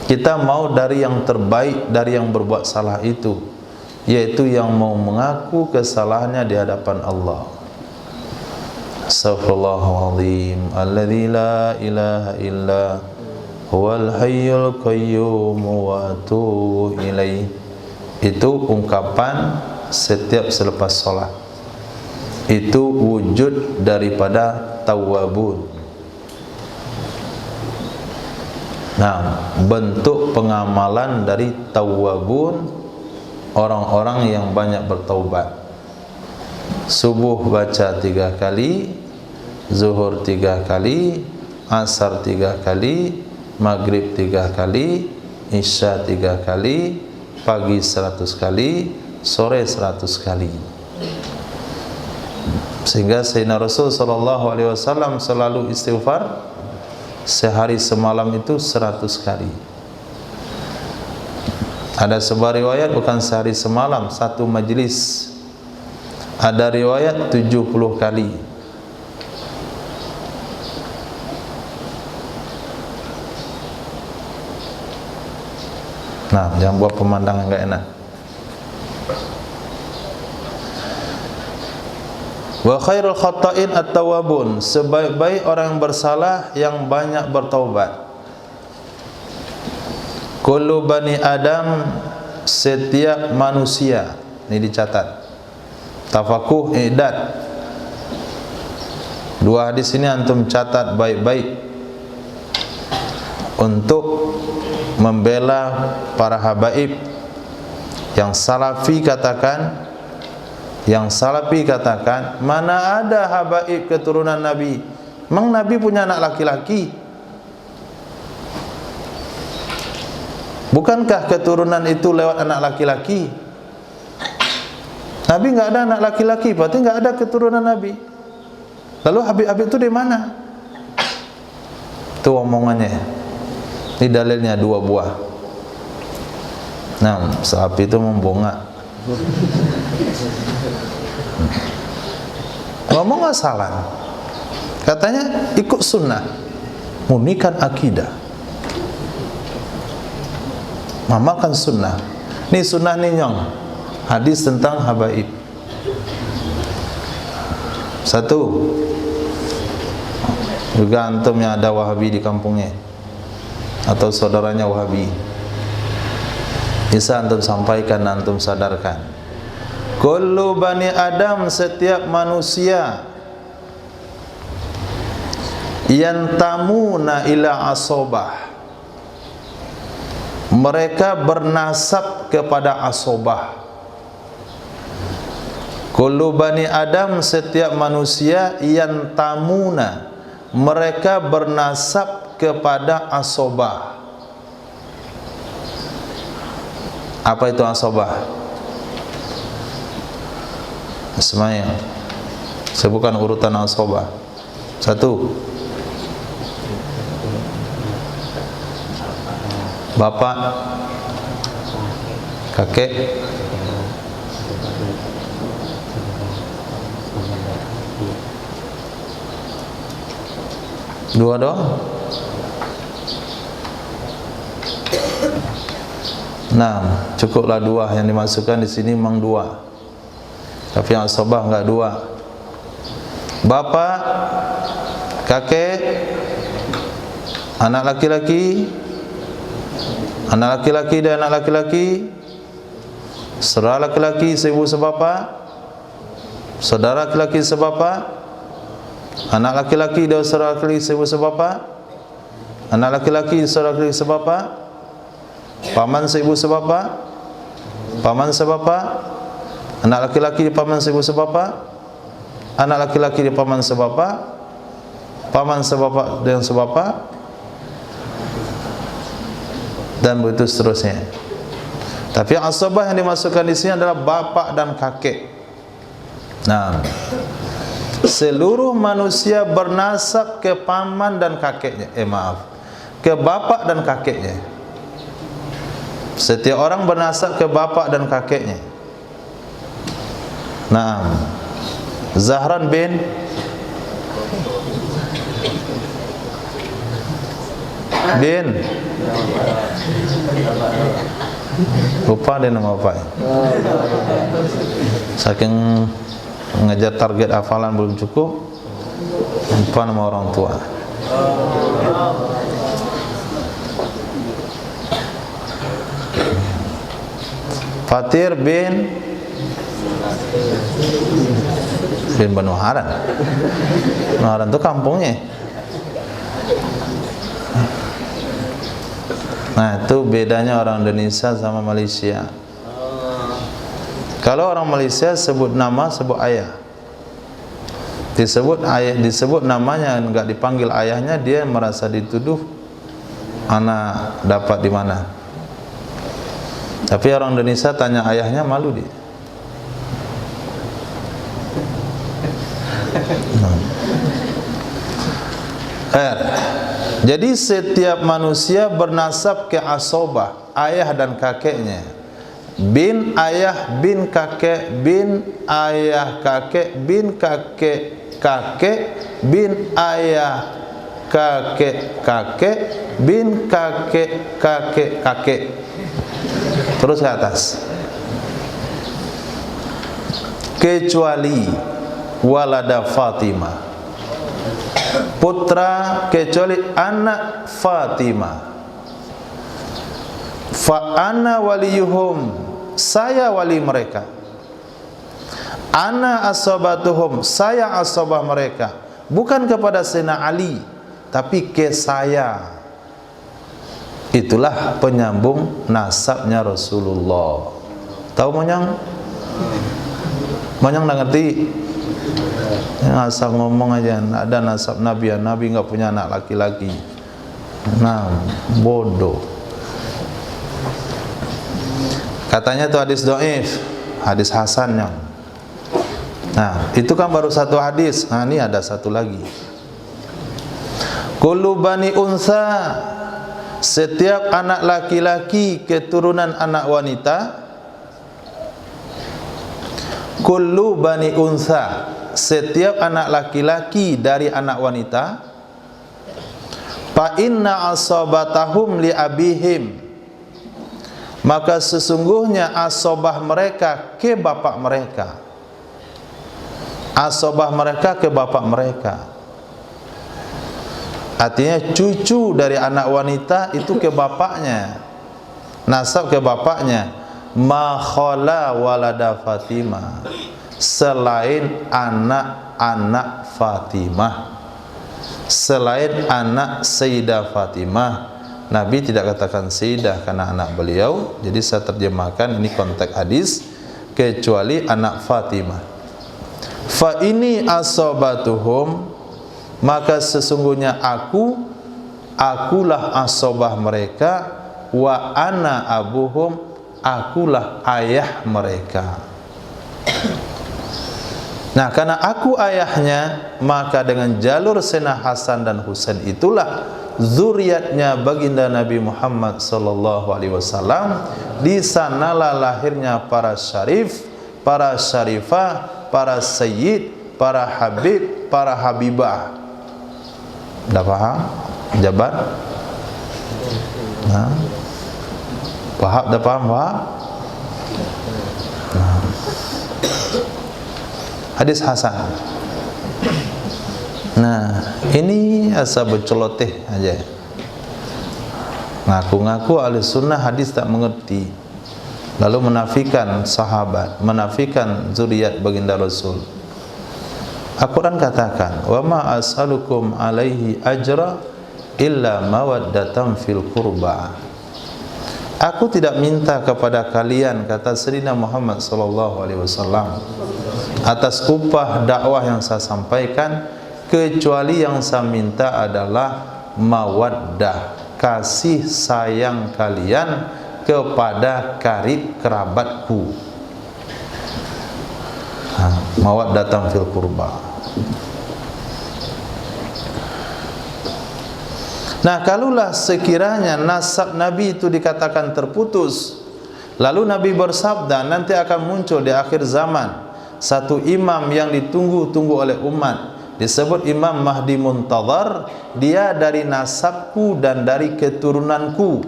Kita mau dari yang terbaik dari yang berbuat salah itu, yaitu yang mau mengaku kesalahannya di hadapan Allah. Astaghfirullahaladzim alladzi la ilaha illa huwal hayyul qayyum wa atubu ilaih. Itu ungkapan setiap selepas sholat. Itu wujud daripada tawwabun. Nah, bentuk pengamalan dari tawwabun, orang-orang yang banyak bertaubat. Subuh baca 3 kali, zuhur 3 kali, asar 3 kali, maghrib 3 kali, isya 3 kali, pagi 100 kali, sore 100 kali. Sehingga Sayyidina Rasul sallallahu alaihi wasallam selalu istighfar sehari semalam itu 100 kali. Ada sebuah riwayat bukan sehari semalam, satu majlis. Ada riwayat 70 kali. Nah, jangan buat pemandangan enggak enak. Wa khairul khata'in at-tawwabun, sebaik-baik orang yang bersalah yang banyak bertaubat. Kullu bani Adam, setiap manusia. Ini dicatat. Tafakuh i'dad. Dua hadis ini antum catat baik-baik untuk membela para habaib. Yang salafi katakan, mana ada habaib keturunan Nabi? Memang Nabi punya anak laki-laki? Bukankah keturunan itu lewat anak laki-laki? Nabi enggak ada anak laki-laki, berarti enggak ada keturunan Nabi. Lalu habib-habib itu di mana? Itu omongannya. Ini dalilnya 2 buah. Nah, sapi itu membongak. Ngomong asalan. Katanya ikut sunnah, murnikan akidah, mamalkan sunnah. Ini sunnah nih nyong, hadis tentang habaib. Satu, juga antum yang ada Wahabi di kampungnya atau saudaranya Wahabi, bisa antum sampaikan, antum sadarkan. Kullu bani Adam, setiap manusia, yantamuna ila asobah, mereka bernasab kepada asobah. Kullu bani Adam, setiap manusia, yantamuna, mereka bernasab kepada asobah. Apa itu asobah? Semuanya. Sebutkan urutan asobah. Satu, bapak, kakek, dua doang. Nah, cukuplah 2 yang dimasukkan di sini, memang 2. Tapi yang asobah enggak 2. Bapak, kakek, anak laki-laki, anak laki-laki dan anak laki-laki, saudara laki-laki seibu sebapa, saudara laki-laki sebapa, anak laki-laki dan saudara laki-laki seibu sebapa, anak laki-laki saudara laki-laki sebapa, paman seibu sebapa, paman sebapa, anak laki-laki di paman seibu sebapa, anak laki-laki di paman sebapa, paman sebapa dan sebapa, dan begitu seterusnya. Tapi asabah yang dimasukkan di sini adalah bapak dan kakek. Nah, seluruh manusia bernasab ke paman dan kakeknya. Ke bapak dan kakeknya. Setiap orang bernasab ke bapak dan kakeknya. Nah, Zahran bin lupa dia nama apa. Saking mengejar target hafalan belum cukup, lupa nama orang tua. Fatir bin Banu Haran. Haran itu kampungnya. Nah, itu bedanya orang Indonesia sama Malaysia. Kalau orang Malaysia sebut nama, sebut ayah. Disebut ayah, disebut namanya, enggak dipanggil ayahnya, dia merasa dituduh anak dapat di mana. Tapi orang Indonesia tanya ayahnya, malu dia. Jadi setiap manusia bernasab ke asobah, ayah dan kakeknya. Bin ayah, bin kakek, bin ayah kakek, bin kakek kakek, bin ayah kakek kakek, bin kakek kakek kakek. Terus ke atas. Kecuali walada Fatimah, putra kecuali anak Fatimah. Fa ana waliyuhum, saya wali mereka. Ana asobatuhum, saya asobah mereka. Bukan kepada Sayyidina Ali, tapi ke saya. Itulah penyambung nasabnya Rasulullah. Tahu monyang? Monyang nggak ngerti? Asal ngomong aja, ada nasab Nabi, ya Nabi nggak punya anak laki-laki. Nah, bodoh. Katanya itu hadis dhaif, hadis hasannya. Nah, itu kan baru satu hadis. Nah, ini ada satu lagi. Kullu bani unsa, setiap anak laki-laki keturunan anak wanita. Kullu bani unsa, setiap anak laki-laki dari anak wanita. Fa inna asabatahum li abihim, maka sesungguhnya asobah mereka ke bapak mereka. Asobah mereka ke bapak mereka, artinya cucu dari anak wanita itu ke bapaknya, nasab ke bapaknya. Ma khala walada Fatimah, selain anak-anak Fatimah, selain anak Sayyidah Fatimah. Nabi tidak katakan Sayyidah karena anak beliau, jadi saya terjemahkan ini konteks hadis, kecuali anak Fatimah. Fa ini asobatuhum, maka sesungguhnya akulah asobah mereka. Wa ana abuhum, akulah ayah mereka. Nah, karena aku ayahnya, maka dengan jalur Sayyidina Hasan dan Husain itulah zuriatnya baginda Nabi Muhammad sallallahu alaihi wasallam. Di sanalah lahirnya para syarif, para syarifah, para sayyid, para habib, para habibah. Dah paham? Jabat? Nah. Paham? Dah paham? Paham? Nah. Hadis hasan. Nah, ini asal berceloteh aja. Ngaku-ngaku ahli sunnah hadis tak mengerti, lalu menafikan sahabat, menafikan zuriat baginda Rasul. Al-Quran katakan, wa ma as'alukum alaihi ajra illa mawaddatan fil qurba. Aku tidak minta kepada kalian, kata Sayyidina Muhammad sallallahu alaihi wasallam, atas upah dakwah yang saya sampaikan, kecuali yang saya minta adalah mawaddah, kasih sayang kalian kepada karib kerabatku. Mawaddatan fil qurba. Nah, kalulah sekiranya nasab Nabi itu dikatakan terputus, lalu Nabi bersabda, nanti akan muncul di akhir zaman satu imam yang ditunggu-tunggu oleh umat, disebut Imam Mahdi Muntadhar. Dia dari nasabku dan dari keturunanku.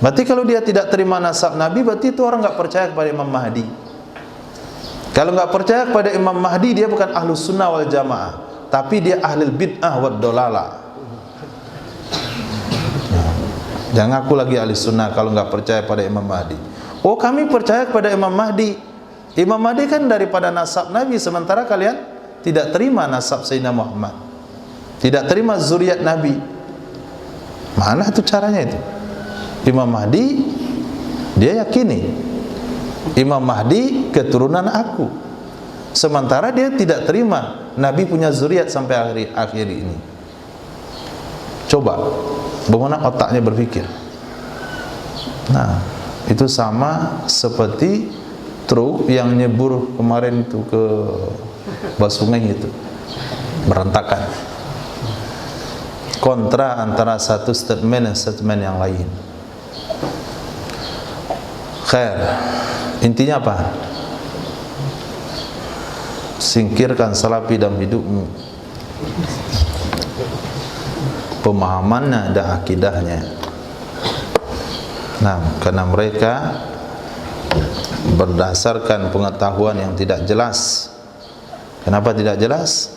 Berarti kalau dia tidak terima nasab Nabi, berarti itu orang enggak percaya kepada Imam Mahdi. Kalau enggak percaya kepada Imam Mahdi, dia bukan ahlus sunnah wal jamaah, tapi dia ahlul bid'ah wad dolalah. Jangan aku lagi ahli sunnah kalau enggak percaya pada Imam Mahdi. Oh, kami percaya kepada Imam Mahdi. Imam Mahdi kan daripada nasab Nabi, sementara kalian tidak terima nasab Sayyidina Muhammad, tidak terima zuriat Nabi. Mana itu caranya itu? Imam Mahdi dia yakini Imam Mahdi keturunan aku, sementara dia tidak terima Nabi punya zuriat sampai akhir ini. Coba bagaimana otaknya berpikir. Nah, itu sama seperti truk yang nyebur kemarin itu ke bawah sungai itu berantakan. Kontra antara satu statement dan statement yang lain. Khair. Intinya apa? Singkirkan salafi dalam hidupmu, pemahamannya dan akidahnya. Nah, karena mereka berdasarkan pengetahuan yang tidak jelas. Kenapa tidak jelas?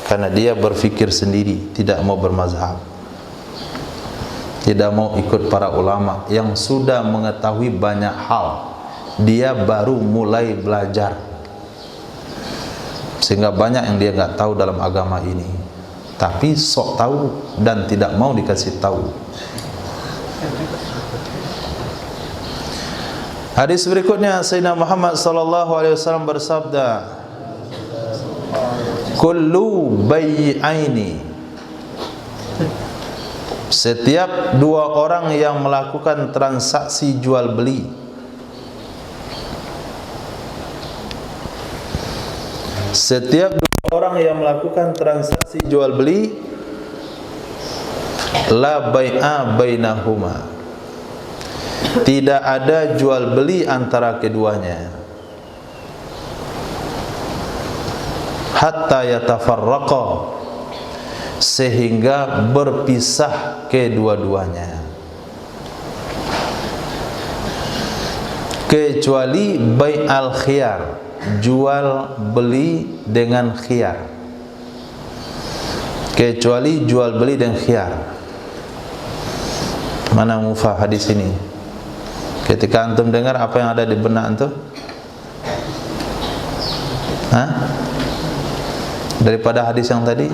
Karena dia berfikir sendiri, tidak mau bermazhab, tidak mau ikut para ulama yang sudah mengetahui banyak hal. Dia baru mulai belajar, sehingga banyak yang dia nggak tahu dalam agama ini, tapi sok tahu dan tidak mau dikasih tahu. Hadis berikutnya, Sayyidina Muhammad sallallahu alaihi wasallam bersabda, kullu bai'aini, setiap dua orang yang melakukan transaksi jual beli, setiap dua orang yang melakukan transaksi jual beli, la bai'a bainahuma, tidak ada jual beli antara keduanya, hatta yatafarraqa, sehingga berpisah kedua-duanya, kecuali bai'al khiyar, jual beli dengan khiyar, kecuali jual beli dengan khiyar. Mana mufah hadis ini? Ketika antum dengar, apa yang ada di benak antum? Daripada hadis yang tadi,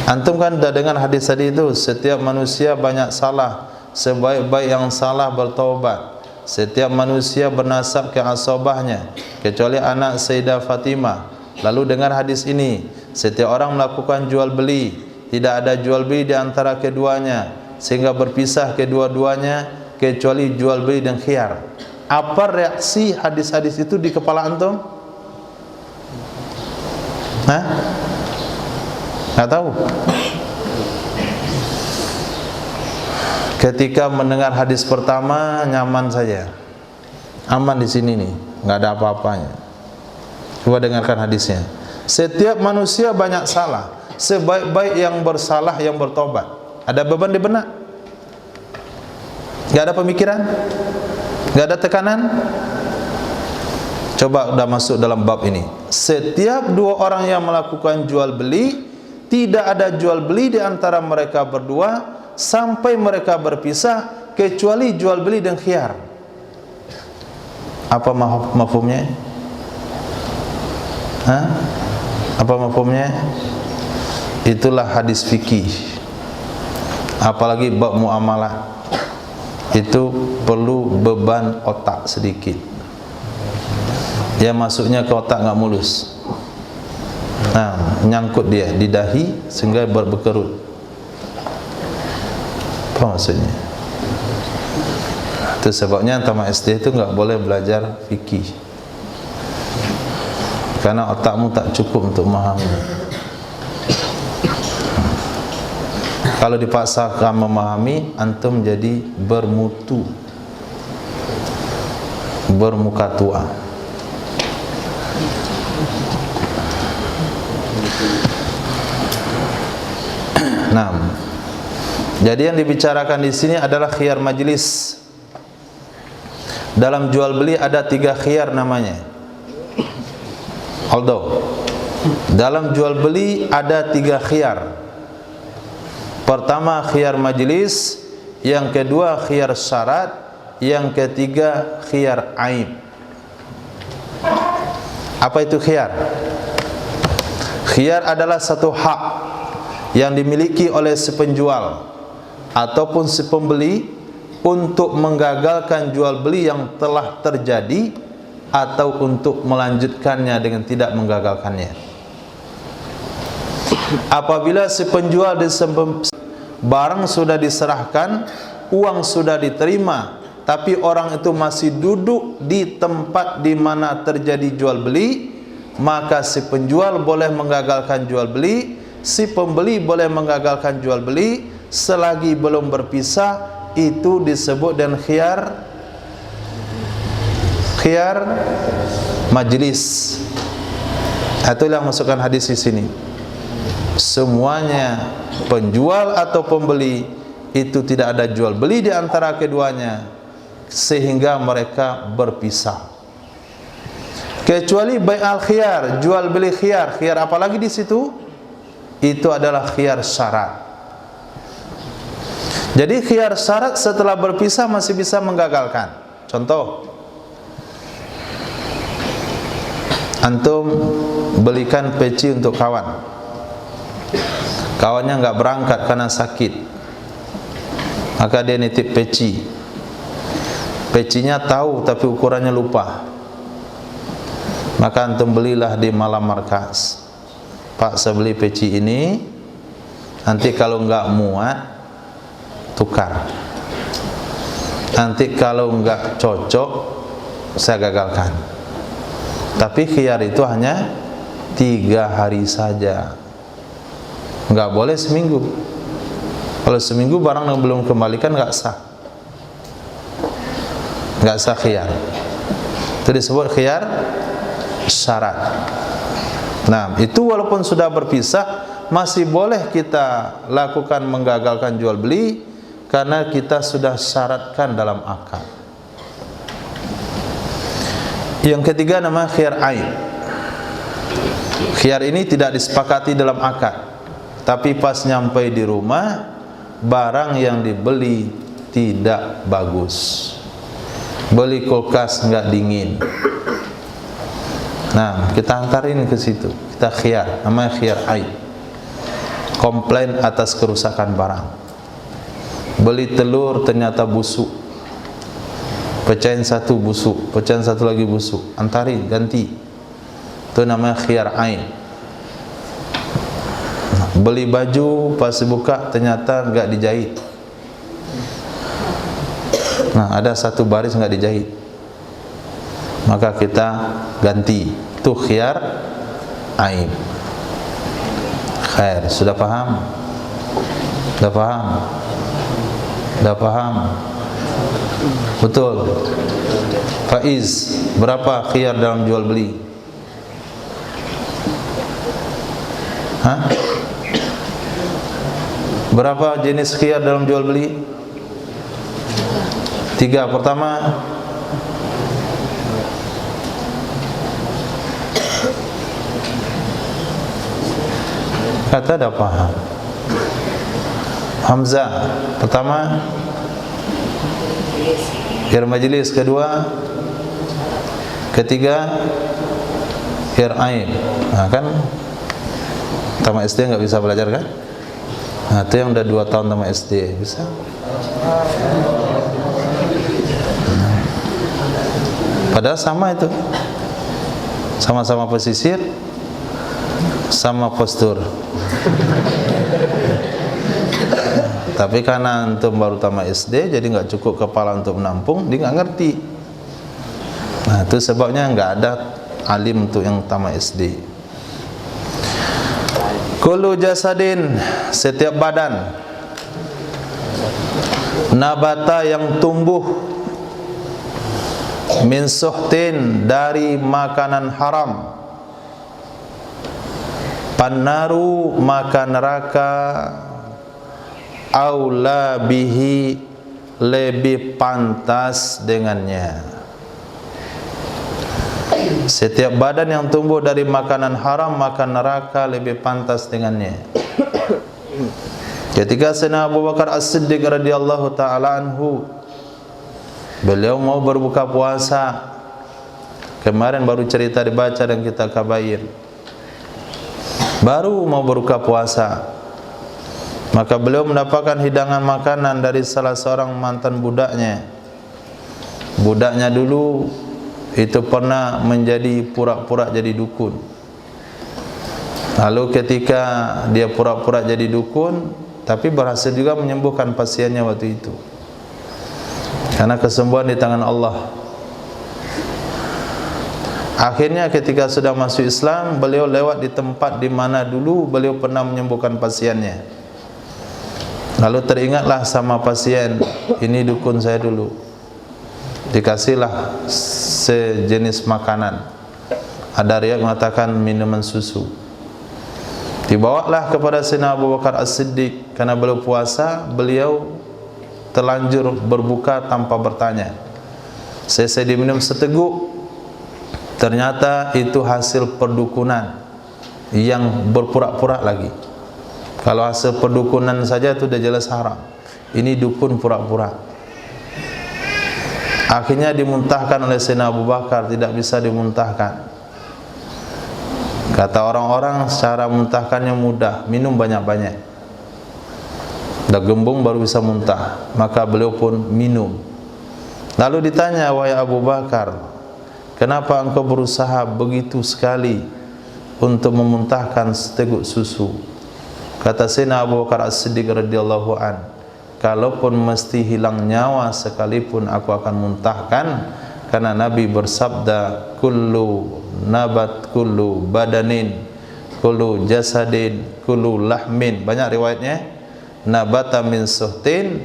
antum kan dah dengar hadis tadi itu, setiap manusia banyak salah, sebaik-baik yang salah bertaubat. Setiap manusia bernasab ke asobahnya, kecuali anak Sayyidah Fatimah. Lalu dengar hadis ini, setiap orang melakukan jual beli, tidak ada jual beli di antara keduanya, sehingga berpisah kedua-duanya, kecuali jual beli dan khiyar. Apa reaksi hadis-hadis itu di kepala antum? Nggak tahu. Ketika mendengar hadis pertama nyaman saja, aman di sini nih, nggak ada apa-apanya. Coba dengarkan hadisnya. Setiap manusia banyak salah, sebaik-baik yang bersalah yang bertobat. Ada beban di benak? Nggak ada pemikiran? Nggak ada tekanan? Coba udah masuk dalam bab ini. Setiap dua orang yang melakukan jual beli, tidak ada jual beli di antara mereka berdua sampai mereka berpisah, kecuali jual beli dan khiyar. Apa mafhumnya? Apa mafhumnya? Itulah hadis fikih. Apalagi bab muamalah, itu perlu beban otak sedikit. Dia masuknya ke otak nggak mulus. Nyangkut dia di dahi sehingga berkerut. Apa maksudnya? Itu sebabnya tamat SD itu nggak boleh belajar fikih, karena otakmu tak cukup untuk memahami. Kalau dipaksakan memahami, antum jadi bermutu, bermuka tua. Nah, jadi yang dibicarakan di sini adalah khiyar majlis. Dalam jual beli ada 3 khiyar namanya. Aldo, dalam jual beli ada 3 khiyar. Pertama khiyar majlis, yang kedua khiyar syarat, yang ketiga khiyar aib. Apa itu khiyar? Khiyar adalah satu hak yang dimiliki oleh si penjual ataupun si pembeli untuk menggagalkan jual beli yang telah terjadi atau untuk melanjutkannya dengan tidak menggagalkannya. Apabila si penjual barang sudah diserahkan, uang sudah diterima, tapi orang itu masih duduk di tempat di mana terjadi jual beli, maka si penjual boleh menggagalkan jual beli, si pembeli boleh menggagalkan jual beli selagi belum berpisah. Itu disebut dan khiyar majlis. Itulah masukkan hadis di sini. Semuanya penjual atau pembeli itu tidak ada jual beli di antara keduanya sehingga mereka berpisah. Kecuali bai' al-khiyar, jual beli khiyar. Khiyar apalagi di situ? Itu adalah khiyar syarat. Jadi khiyar syarat setelah berpisah masih bisa menggagalkan. Contoh, antum belikan peci untuk kawan. Kawannya nggak berangkat karena sakit, maka dia nitip peci. Pecinya tahu tapi ukurannya lupa, maka antum belilah di Malam Markas. Pak, saya beli peci ini, nanti kalau nggak muat tukar, nanti kalau nggak cocok saya gagalkan. Tapi khiyar itu hanya 3 hari saja, nggak boleh seminggu. Kalau seminggu barang yang belum kembalikan nggak sah, nggak sah khiyar. Itu disebut khiyar syarat. Nah, itu walaupun sudah berpisah masih boleh kita lakukan menggagalkan jual beli karena kita sudah syaratkan dalam akad. Yang ketiga nama khiyar aib. Khiyar ini tidak disepakati dalam akad, tapi pas nyampe di rumah barang yang dibeli tidak bagus. Beli kulkas nggak dingin. Nah, kita antarin ke situ. Kita khiyar, namanya khiyar aib. Komplain atas kerusakan barang. Beli telur ternyata busuk, pecahin satu busuk, pecahin satu lagi busuk, antarin, ganti. Itu namanya khiyar aib. Beli baju pas dibuka ternyata nggak dijahit. Nah, ada satu baris nggak dijahit, maka kita ganti. Itu khiyar aib. Khair, sudah paham? Sudah paham? Sudah paham? Betul. Faiz, berapa khiyar dalam jual beli? Hah? Berapa jenis khiyar dalam jual beli? 3. Pertama, kata dah paham. Hamzah, pertama khiyar majlis, kedua, ketiga khiyar aib. Nah, kan tamat SD nggak bisa belajar kan? Nah, itu yang udah 2 tahun tamat SD bisa. Padahal sama itu, sama-sama pesisir, sama postur. Tapi karena antum baru tamat SD, jadi nggak cukup kepala untuk menampung, dia nggak ngerti. Nah, itu sebabnya nggak ada alim untuk yang tamat SD. Kullu jasadin, setiap badan, nabata yang tumbuh, min suhtin, dari makanan haram, pannaru, maka neraka, aula bihi, lebih pantas dengannya. Setiap badan yang tumbuh dari makanan haram, maka neraka lebih pantas dengannya. Ketika Sayyidina Abu Bakar As-Siddiq radhiyallahu ta'ala anhu, beliau mau berbuka puasa. Kemarin baru cerita dibaca dan kita kabair. Baru mau berbuka puasa, maka beliau mendapatkan hidangan makanan dari salah seorang mantan budaknya. Budaknya dulu itu pernah menjadi pura-pura jadi dukun. Lalu ketika dia pura-pura jadi dukun, tapi berhasil juga menyembuhkan pasiennya waktu itu. Karena kesembuhan di tangan Allah. Akhirnya ketika sudah masuk Islam, beliau lewat di tempat di mana dulu beliau pernah menyembuhkan pasiennya. Lalu teringatlah sama pasien, ini dukun saya dulu. Dikasihlah sejenis makanan. Ada riwayat mengatakan minuman susu. Dibawalah kepada Sayyidina Abu Bakar As-Siddiq. Karena beliau puasa, beliau terlanjur berbuka tanpa bertanya. Selesai diminum seteguk, ternyata itu hasil perdukunan yang berpura-pura lagi. Kalau hasil perdukunan saja itu sudah jelas haram. Ini dukun pura-pura. Akhirnya dimuntahkan oleh Sayyidina Abu Bakar, tidak bisa dimuntahkan. Kata orang-orang, cara muntahkannya mudah, minum banyak-banyak. Dah gembung baru bisa muntah. Maka beliau pun minum. Lalu ditanya, wahai Abu Bakar, kenapa engkau berusaha begitu sekali untuk memuntahkan seteguk susu? Kata Sayyidina Abu Bakar As-Siddiq radhiyallahu an, kalaupun mesti hilang nyawa sekalipun aku akan muntahkan, karena Nabi bersabda, kullu nabat, kullu badanin, kullu jasadin, kullu lahmin. Banyak riwayatnya, nabata min suhtin,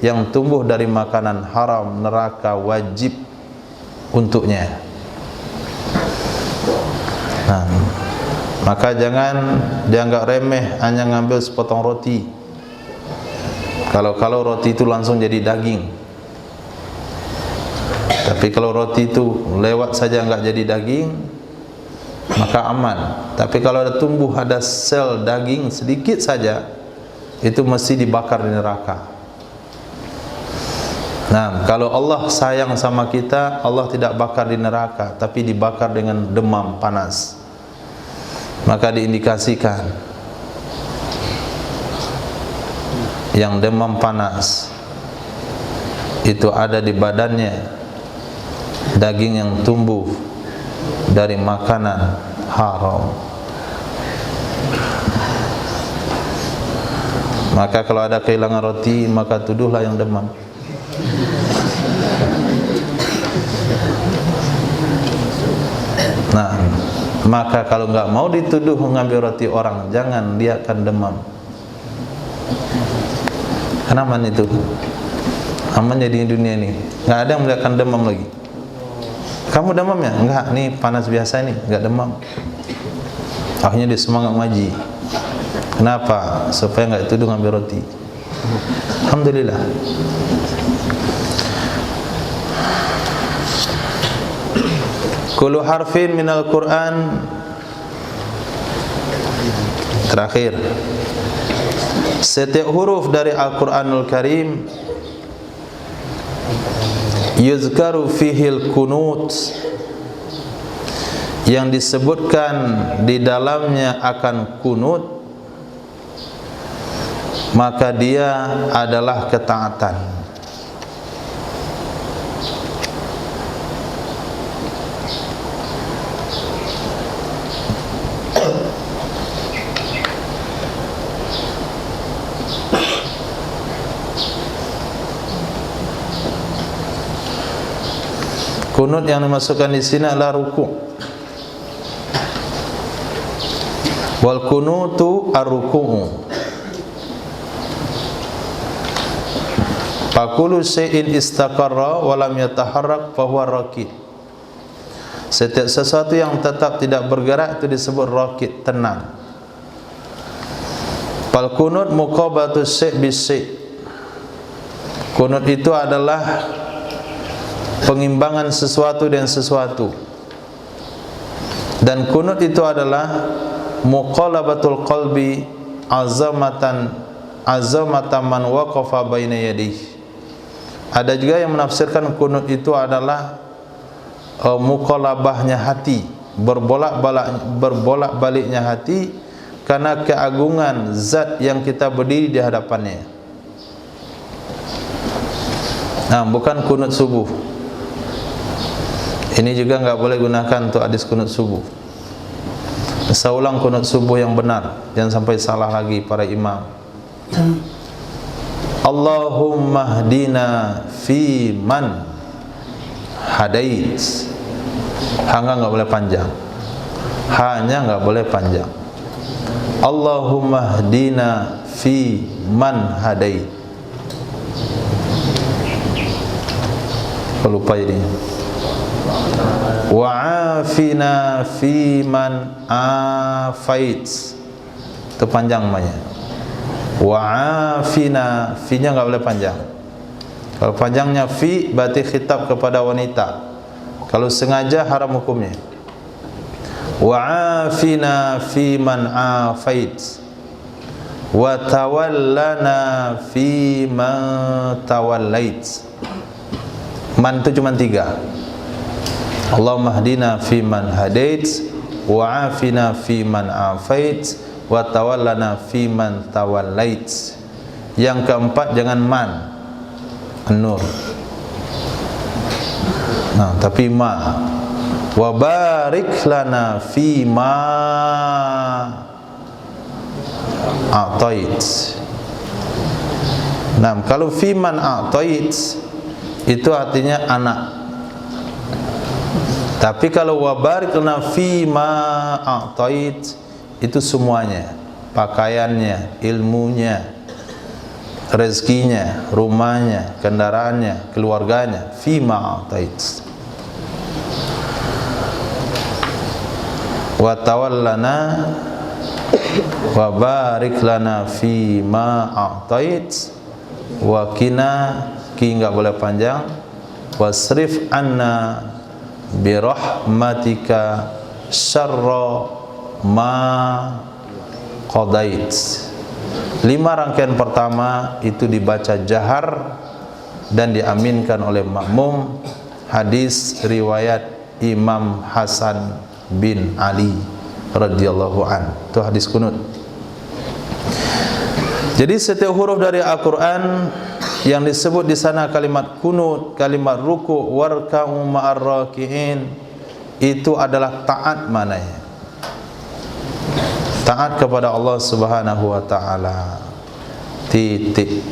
yang tumbuh dari makanan haram, neraka wajib untuknya. Nah, maka jangan dianggap remeh hanya ngambil sepotong roti. Kalau roti itu langsung jadi daging. Tapi kalau roti itu lewat saja enggak jadi daging, maka aman. Tapi kalau ada tumbuh ada sel daging sedikit saja, itu mesti dibakar di neraka. Nah, kalau Allah sayang sama kita, Allah tidak bakar di neraka, tapi dibakar dengan demam panas. Maka diindikasikan yang demam panas itu ada di badannya daging yang tumbuh dari makanan haram. Maka kalau ada kehilangan roti, maka tuduhlah yang demam. Nah, maka kalau enggak mau dituduh mengambil roti orang, jangan, dia akan demam. Karena aman itu, aman jadi dunia ini. Enggak ada yang melihatkan demam lagi. Kamu demam ya? Enggak, nih panas biasa nih, enggak demam. Akhirnya dia semangat ngaji. Kenapa? Supaya enggak dituduh ngambil roti. Alhamdulillah. Kullu harfin minal Qur'an. Terakhir, setiap huruf dari Al-Quranul Karim yuzkaru fihil kunut, yang disebutkan di dalamnya akan kunut, maka dia adalah ketaatan. Kunut yang dimasukkan di sini adalah ruku'. Wal kunutu ar-ruku'u. Fakulu syai'in istaqarra wa lam yataharrak fa huwa raqid. Setiap sesuatu yang tetap tidak bergerak itu disebut raqid, tenang. Fal kunut muqabatu syai' bis syai'. Kunut itu adalah pengimbangan sesuatu dengan sesuatu. Dan kunut itu adalah muqalabatul qalbi azamatan man waqafa baina yadayhi. Ada juga yang menafsirkan kunut itu adalah muqalabahnya hati, berbolak-baliknya hati karena keagungan zat yang kita berdiri di hadapannya. Nah, bukan kunut subuh. Ini juga enggak boleh gunakan untuk hadis kunut subuh. Saya ulang kunut subuh yang benar, jangan sampai salah lagi para imam. Allahumma hdina fi man hadait. Hanya enggak boleh panjang. Hanya enggak boleh panjang. Allahumma hdina fi man hadait. Lupa ini. Wa afina fi man afait. Itu panjang namanya. Wa afina, fi-nya enggak boleh panjang. Kalau panjangnya fi berarti khitab kepada wanita. Kalau sengaja haram hukumnya. Wa afina fi man afait. Wa tawallana fi man tawallait. Man itu cuma 3. Allahumma hdina fi man hadait, wa afina fi man afait, wa tawallana fi man tawallait. Yang keempat jangan man, an-nur. Nah, tapi ma. Wa barik lana fi ma a'tait. Nah, kalau fi man a'tait itu artinya anak. Tapi kalau wa barik lana fi ma a'tait itu semuanya, pakaiannya, ilmunya, rezekinya, rumahnya, kendaraannya, keluarganya, fi ma a'tait. Wa tawallana wa barik lana fi ma a'tait wa qina, ki enggak boleh panjang, wasrif anna bi rahmatika syarra ma qadait. 5 rangkaian pertama itu dibaca jahar dan diaminkan oleh makmum. Hadis riwayat Imam Hasan bin Ali radhiyallahu an. Itu hadis kunut. Jadi setiap huruf dari Al-Quran yang disebut di sana kalimat kunut, kalimat ruku, warka'u ma'ar raki'in, itu adalah taat mananya. Taat kepada Allah Subhanahu wa taala. Titik.